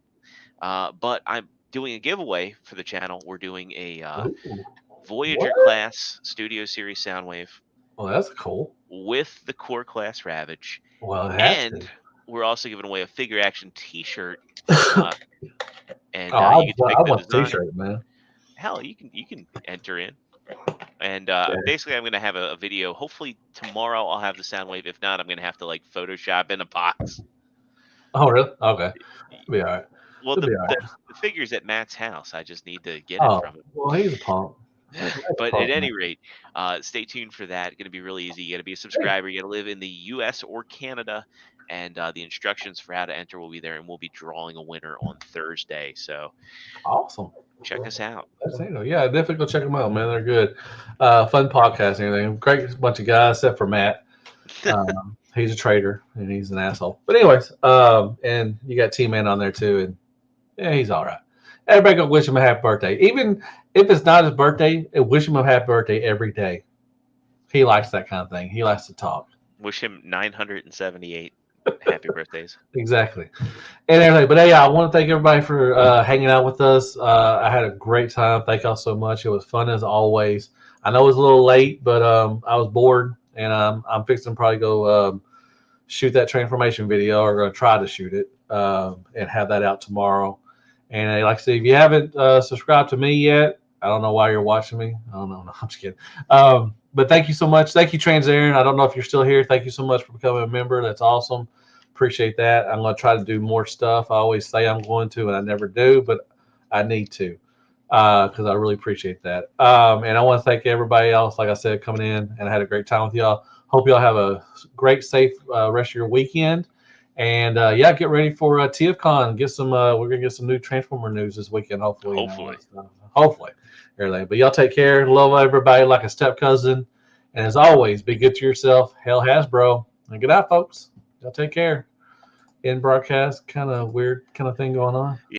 But I'm doing a giveaway for the channel. We're doing a Ooh, what? Voyager class Studio Series Soundwave Well, that's cool. with the Core class Ravage, Well, it has and to. we're also giving away a Figure Action T-shirt. Oh, And you get to I pick the want a design. T-shirt, man. Hell, you can enter in. And Yeah. basically, I'm gonna have a video. Hopefully tomorrow I'll have the Soundwave. If not, I'm gonna have to like Photoshop in a box. Oh, really? Okay. It'll be all right. Well, It'll be all right. the figure's at Matt's house. I just need to get it Oh, from him. well, he's a punk. But at any rate, stay tuned for that. It's going to be really easy. You got to be a subscriber. You got to live in the U.S. or Canada, and the instructions for how to enter will be there. And we'll be drawing a winner on Thursday. So Awesome. check us out. That's it. Yeah, definitely go check them out, man. They're good. Fun podcast and everything. Great bunch of guys, except for Matt. He's a traitor and he's an asshole. But anyways, and you got T-Man on there too, and yeah, he's all right. Everybody go wish him a happy birthday. Even if it's not his birthday, wish him a happy birthday every day. He likes that kind of thing. He likes to talk. Wish him 978 happy birthdays. Exactly. And everything. But hey, I want to thank everybody for hanging out with us. I had a great time. Thank y'all so much. It was fun as always. I know it was a little late, but I was bored, and I'm fixing to probably go shoot that transformation video, or going to try to shoot it and have that out tomorrow. And like I said, if you haven't subscribed to me yet, I don't know why you're watching me. I don't know. No, I'm just kidding. But thank you so much. Thank you, Threezero. I don't know if you're still here. Thank you so much for becoming a member. That's awesome. Appreciate that. I'm going to try to do more stuff. I always say I'm going to, and I never do, but I need to. because I really appreciate that. And I want to thank everybody else, like I said, coming in, and I had a great time with y'all. Hope y'all have a great, safe rest of your weekend. And yeah, get ready for TFcon. Get some. We're gonna get some new Transformer news this weekend, hopefully. Hopefully, everything. But y'all take care. Love everybody like a step cousin. And as always, be good to yourself. Hell Hasbro. And good night, folks. Y'all take care. In broadcast, kind of weird kind of thing going on.